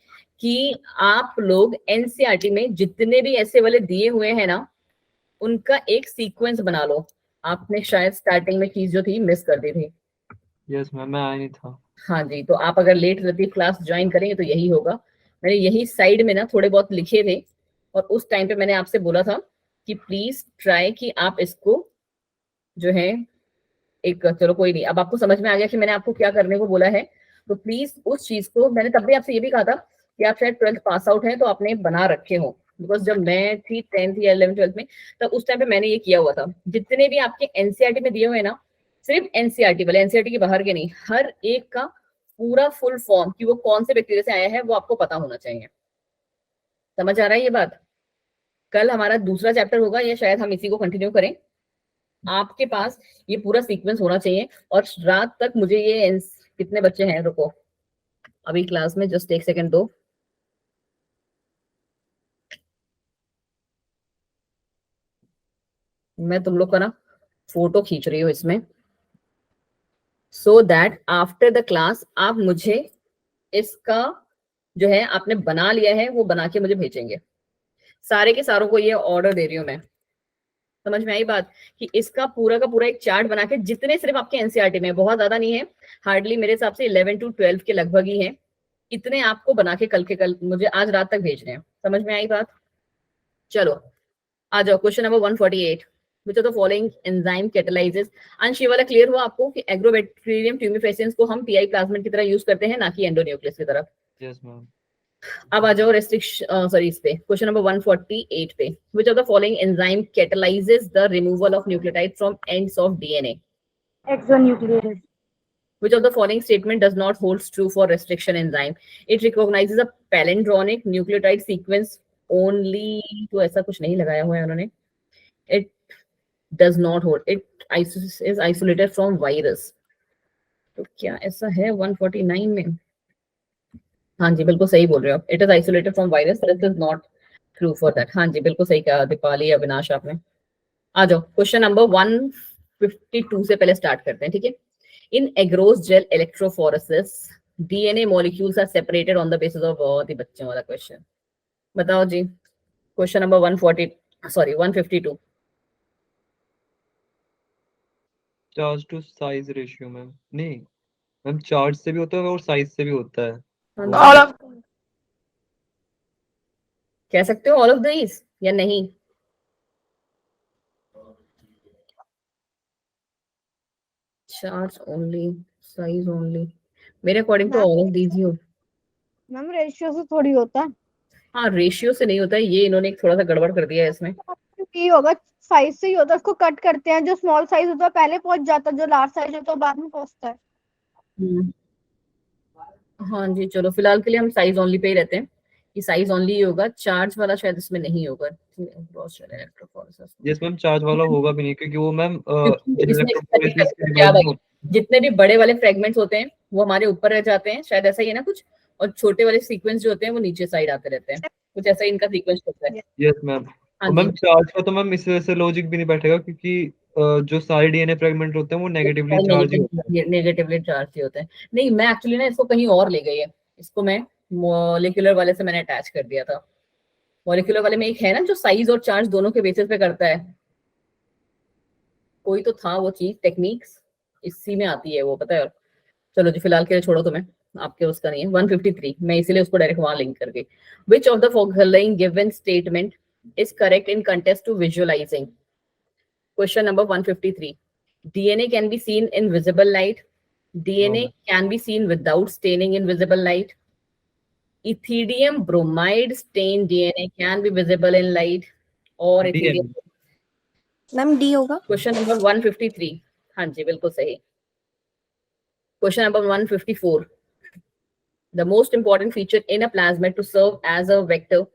कि आप लोग एनसीईआरटी में जितने भी ऐसे वाले दिए हुए हैं ना, उनका एक सीक्वेंस बना लो। आपने शायद स्टार्टिंग में चीज जो थी मिस कर दी थी। यस मैम, मैं आया नहीं था। हाँ जी, तो आप अगर लेट रहती क्लास ज्वाइन करेंगे तो यही होगा। मैंने यही साइड में ना थोड़े बहुत लिखे थे, और उस टाइम पे मैंने आपसे बोला था कि प्लीज ट्राई कि आप इसको जो है एक, चलो कोई नहीं, अब आपको समझ में आ गया कि मैंने आपको क्या करने को बोला है, तो प्लीज उस चीज को, मैंने तब भी आपसे ये भी कहा था कि आप शायद 12th पास आउट हैं तो आपने बना रखे हो, बिकॉज जब मैं थी 10th या 11th 12th में, तब उस टाइम पे मैंने ये किया हुआ था। जितने भी आपके एनसीईआरटी में दिए हुए हैं ना, सिर्फ एनसीईआरटी वाले, एनसीईआरटी के बाहर के नहीं, हर एक का पूरा फुल फॉर्म कि वो कौन से बैक्टीरिया से आया है वो आपको पता होना चाहिए। समझ आ रहा है ये बात? कल हमारा दूसरा चैप्टर होगा, या शायद हम इसी को कंटिन्यू करें। आपके पास ये पूरा सीक्वेंस होना चाहिए, और रात तक मुझे ये कितने बच्चे हैं, रुको अभी क्लास में, जस्ट एक सेकंड दो। मैं तुम लोग का ना फोटो खींच रही हूँ इसमें, so that after the class आप मुझे इसका जो है आपने बना लिया है वो बना के मुझे भेजेंगे। सारे के सारों को ये ऑर्डर दे रही हूँ मैं। समझ में आई बात? कि इसका पूरा का पूरा एक चार्ट बना के, जितने सिर्फ आपके एनसीईआरटी में, बहुत ज्यादा नहीं है, हार्डली मेरे हिसाब से 11 to 12 के लगभग ही है, इतने आपको बना के कल मुझे आज रात तक भेजने हैं। समझ में आई बात? चलो आ जाओ, question number 148, which of the following enzyme catalyses. Ansh ये वाला क्लियर हुआ आपको कि एग्रोबैक्टीरियम ट्यूमिफेसिएंस को हम पीआई प्लाज्मिड की तरह यूज करते हैं, ना कि एंडोन्यूक्लियस की तरफ। Yes ma'am. अब आ जाओ रेस्ट्रिक्शन, सॉरी इस पे, क्वेश्चन नंबर 148 पे, which of the following enzyme catalyses the removal of nucleotide from ends of DNA. Exonuclease. Which of the following statement does not holds true for restriction enzyme? It recognizes a palindromic nucleotide sequence only, तो ऐसा कुछ नहीं लगाया हुआ है उन्होंने। It does not hold, it is isolated from virus। तो क्या ऐसा है 149 में? हाँ जी बिल्कुल सही बोल रहे हो आप, it is isolated from virus, this is not true for that। हाँ जी बिल्कुल सही कहा दीपाली अविनाश आपने। आ जाओ क्वेश्चन नंबर 152 से पहले स्टार्ट करते हैं, ठीक है। In agarose gel electrophoresis, DNA molecules are separated on the basis of, बहुत ही बच्चों वाला क्वेश्चन, बताओ जी। Question number 152। Charge to size ratio ma'am, नहीं मैम, चार्ज से भी होता है और साइज से भी होता है। ऑल ऑफ कह सकते हो ऑल ऑफ दीज या नहीं? चार्ज ओनली, साइज ओनली, मेरे अकॉर्डिंग तो ऑल ऑफ दीज ही हो। मैम रेशियो से थोड़ी होता है, हाँ रेशियो से नहीं होता है, ये इन्होंने एक थोड़ा सा गड़बड़ कर दिया है इसमें। ये होगा साइज से ही होता है, उसको कट करते हैं, जो स्मॉल साइज होता है पहले पहुंच जाता है, जो लार्ज साइज होता है बाद में पहुंचता है। हाँ जी चलो फिलहाल के लिए हम साइज ओनली पे ही रहते हैं, कि साइज ओनली ही होगा, चार्ज वाला शायद इसमें नहीं होगा। यस मैम, चार्ज वाला होगा भी नहीं, क्योंकि वो मैम जितने भी बड़े वाले फ्रेगमेंट्स होते हैं वो हमारे ऊपर रह जाते हैं, शायद ऐसा ही है ना कुछ, और छोटे वाले सीक्वेंस जो होते हैं वो नीचे साइड आते रहते हैं, कुछ ऐसा ही इनका सीक्वेंस होता है। Yes ma'am. मैम चार्ज का तो मैम इस वजह से लॉजिक भी नहीं बैठेगा, क्योंकि जो सारे डीएनए फ्रेगमेंट होते हैं वो नेगेटिवली चार्ज ही होते हैं। नहीं मैं एक्चुअली ना इसको कहीं और ले गई है, इसको मैं मॉलिक्यूलर वाले से मैंने अटैच कर दिया था। मॉलिक्यूलर वाले में एक है ना जो साइज और चार्ज दोनों के बेसिस पे करता है, कोई तो था वो चीज, टेक्निक्स इसी में आती है वो, पता है। चलो जी फिलहाल के लिए छोड़ो, तुम्हें आपके उसका नहीं है। 153 मैं इसीलिए उसको डायरेक्ट वहां लिंक कर गई। Which of the following given statement is correct in contest to visualizing. Question number 153, DNA can be seen in visible light, DNA can be seen without staining in visible light, ethidium bromide stained DNA can be visible in light, और ethidium मैम डी होगा। क्वेश्चन नंबर 153, हाँ जी बिल्कुल सही। Question number 154, the most important feature in a plasmid to serve as a vector।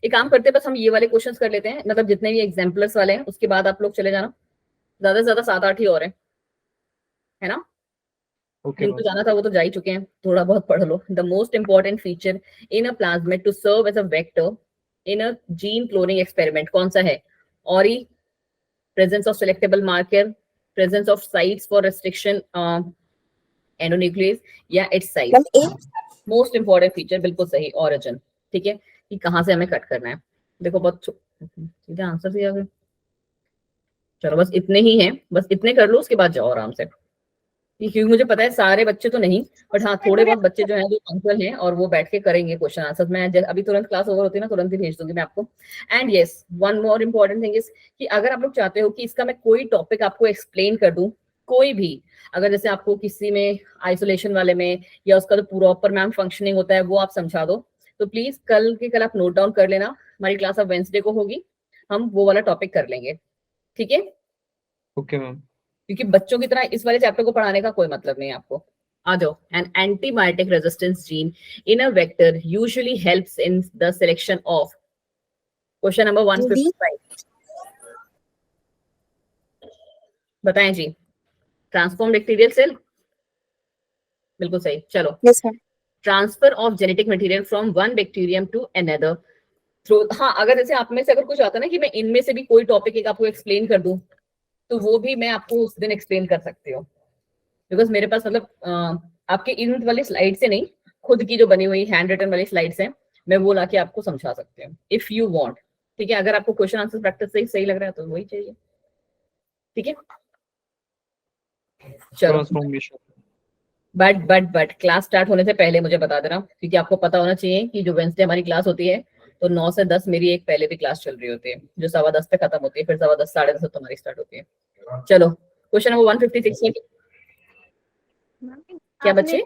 एक काम करते हैं, बस हम ये वाले क्वेश्चंस कर लेते हैं, मतलब जितने भी एग्जाम्पलर्स वाले हैं, उसके बाद आप लोग चले जाना, ज्यादा से ज्यादा 7-8 ही और हैं, है ना। जिनको जाना था वो तो जा ही चुके हैं, थोड़ा बहुत पढ़ लो। The most important feature in a plasmid to serve as a vector in a gene cloning experiment कौन सा है? Ori, presence of selectable marker, presence of sites for restriction endonuclease, या its size. Most important feature बिल्कुल सही, ऑरिजिन। ठीक है, कि कहाँ से हमें कट करना है। देखो बहुत सीधा आंसर दिया गया। चलो बस इतने ही हैं, बस इतने कर लो, उसके बाद जाओ आराम से, क्योंकि मुझे पता है सारे बच्चे तो नहीं, बट हाँ थोड़े बहुत बच्चे जो हैं जो अंकल हैं और वो बैठ के करेंगे क्वेश्चन आंसर। मैं अभी तुरंत क्लास ओवर होती है ना, तुरंत ही भेज दूंगी मैं आपको। And yes, one more important thing is कि अगर आप लोग चाहते हो कि इसका मैं कोई टॉपिक आपको एक्सप्लेन कर दूं कोई भी, अगर जैसे आपको किसी में आइसोलेशन वाले में या उसका जो प्रॉपर मैम फंक्शनिंग होता है वो आप समझा दो, तो प्लीज कल आप नोट डाउन कर लेना। हमारी क्लास अब वेंसडे को होगी, हम वो वाला टॉपिक कर लेंगे, ठीक है? Okay ma'am. क्योंकि बच्चों की तरह इस वाले चैप्टर को पढ़ाने का कोई मतलब नहीं है आपको। आ जाओ। An antibiotic resistance gene in a vector usually helps in the selection of, question number 155, बताएं जी। ट्रांसफॉर्म बैक्टीरियल सेल, बिल्कुल सही। चलो, Yes, ma'am. Transfer of genetic material from one bacterium to another through, हाँ अगर जैसे आप में से अगर कुछ आता ना कि मैं इनमें से भी कोई टॉपिक एक आपको एक्सप्लेन कर दूं, तो वो भी मैं आपको उस दिन एक्सप्लेन कर सकती हूँ। बिकॉज मेरे पास मतलब आपके इन वाली स्लाइड से नहीं, खुद की जो बनी हुई हैंड रिटन वाली स्लाइड्स हैं, मैं वो लाके आपको समझा सकती हूँ इफ यू वांट, ठीक है? अगर आपको क्वेश्चन आंसर प्रैक्टिस सही लग रहा है तो वही चाहिए, ठीक है? चलो, ट्रांसफॉर्मेशन। बट क्लास स्टार्ट होने से पहले मुझे बता देना, क्योंकि आपको पता होना चाहिए कि जो वेंसडे हमारी क्लास होती है तो 9 से 10 मेरी एक पहले भी क्लास चल रही होती है, जो 10:15 पे खत्म होती है, फिर 10:15 10:30 तुम्हारी स्टार्ट होती है। चलो, क्वेश्चन नंबर 156 है क्या आपने बच्चे?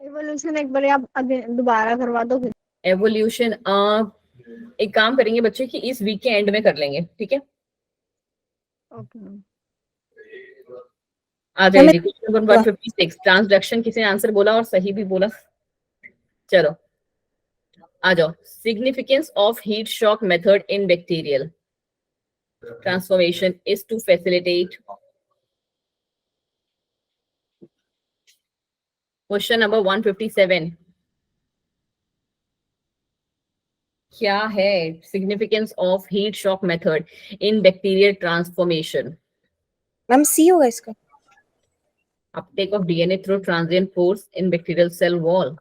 एवोल्यूशन एक बार आप अगे दोबारा करवा दो फिर। एवोल्यूशन एक काम करेंगे बच्चे कि इस वीक के एंड में कर लेंगे, ठीक है? Okay ma'am. आ जाइए जी, क्वेश्चन नंबर 156, ट्रांसडक्शन, किसी ने आंसर बोला और सही भी बोला। चलो आ जाओ। Significance of heat shock method in bacterial transformation is to facilitate, question number 157 क्या है significance of heat shock method in bacterial transformation? Ma'am C होगा इसका। Uptake of DNA through transient pores in bacterial cell wall.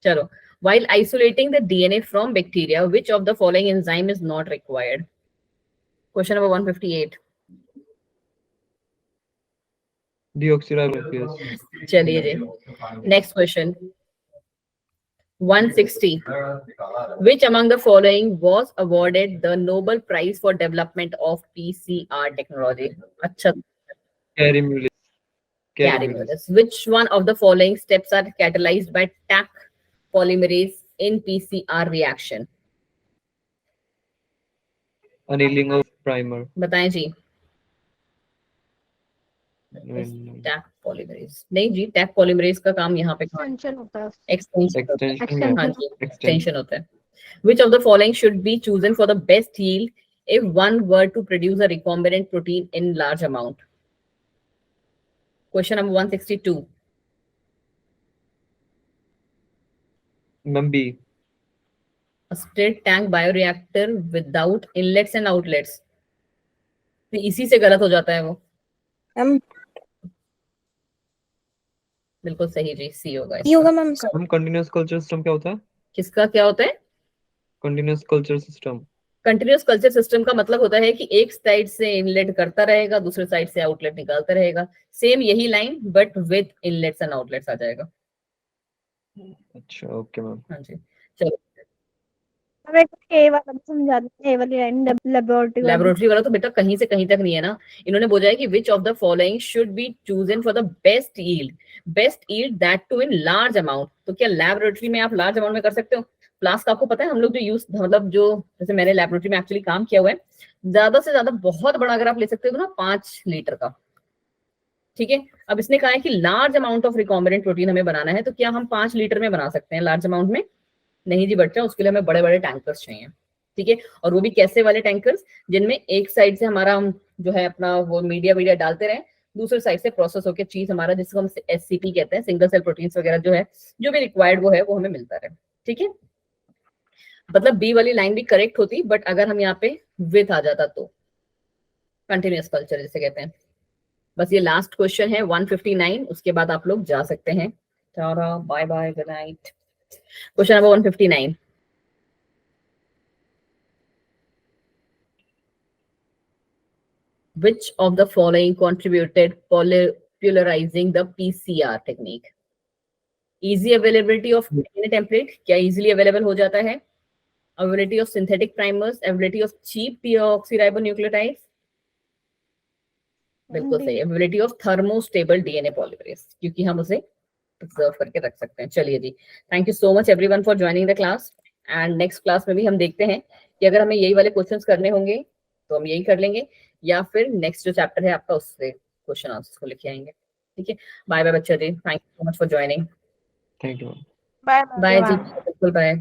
चलो, while isolating the DNA from bacteria, which of the following enzyme is not required? Question number 158. डीऑक्सीराइबोनुक्लेस। चलिए जी, next question 160. Which among the following was awarded the Nobel Prize for Development of PCR technology? अच्छा, carry म्यूलेस। Gary Mullis. Which one of the following steps are catalyzed by Taq polymerase in PCR reaction? Annealing of primer. बताएं जी। टैक पॉलीमरेज नहीं जी, टैक पॉलीमरेज का काम यहाँ पे एक्सटेंशन होता है। एक्सटेंशन। हाँ जी, एक्सटेंशन होता है। Which of the following should be chosen for the best yield if one were to produce a recombinant protein in large amount? Question number 162. Ma'am B. A straight tank bioreactor without inlets and outlets. तो इसी से गलत हो जाता है वो। मैम बिल्कुल सही जी, सी होगा सी होगा मैम इसका। हम कंटीन्यूअस कल्चर सिस्टम क्या होता है? किसका क्या होता है? Continuous culture system. Continuous culture system का मतलब होता है कि एक साइड से इनलेट करता रहेगा, दूसरे साइड से आउटलेट निकालता रहेगा। सेम यही line but with inlets and outlets आ जाएगा। अच्छा ओके मैम। हाँ जी, चलो। हमें ए वाला भी समझा देते, ए वाली लाइन लेबोरेटरी वाली। लेबोरेटरी वाला तो बेटा कहीं से कहीं तक नहीं है ना। इन्होंने बोला है कि which of the following should be chosen for the best yield that too in large amount. तो क्या लेबोरेटरी में आप लार्ज अमाउंट में कर सकते हो? फ्लास्क आपको पता है हम लोग जो यूज, मतलब जो जैसे मैंने लेबोरेटरी में एक्चुअली काम किया हुआ है, ज्यादा से ज्यादा बहुत बड़ा अगर आप ले सकते हो ना 5 लीटर का, ठीक है? अब इसने कहा है कि large amount of recombinant protein हमें बनाना है, तो क्या हम 5 लीटर में बना सकते हैं लार्ज अमाउंट में? नहीं जी बच्चा, उसके लिए हमें बड़े बड़े टैंकर्स चाहिए, ठीक है? और वो भी कैसे वाले टैंकर्स, जिनमें एक साइड से हमारा हम जो है अपना वो मीडिया डालते रहे, दूसरे साइड से प्रोसेस होकर चीज हमारा जिसको हम SCP कहते हैं, सिंगल सेल प्रोटीन्स वगैरह जो है, जो भी रिक्वायर्ड वो है वो हमें मिलता रहे, ठीक है? मतलब बी वाली लाइन भी करेक्ट होती, बट अगर हम यहाँ पे विथ आ जाता तो कंटिन्यूअस कल्चर जिसे कहते हैं। बस ये लास्ट क्वेश्चन है 159, उसके बाद आप लोग जा सकते हैं। Tata, bye bye, good night. Question number 159. Which of the following contributed popularizing the PCR technique? Easy availability of DNA template, क्या easily available हो जाता है? Availability of synthetic primers, availability of cheap deoxyribonucleotides, बिल्कुल सही, ability of thermostable DNA polymerase, क्योंकि हम उसे प्रिजर्व करके रख सकते हैं। चलिए जी, thank you so much everyone for joining the class, and next class में भी हम देखते हैं कि अगर हमें यही वाले क्वेश्चंस करने होंगे तो हम यही कर लेंगे, या फिर नेक्स्ट जो चैप्टर है आपका उससे क्वेश्चन आंसर्स को लिखे आएंगे। ठीक है, बाय बाय बच्चा जी, thank you so much for joining. Thank you. Bye bye जी, मैम। बिल्कुल बाय।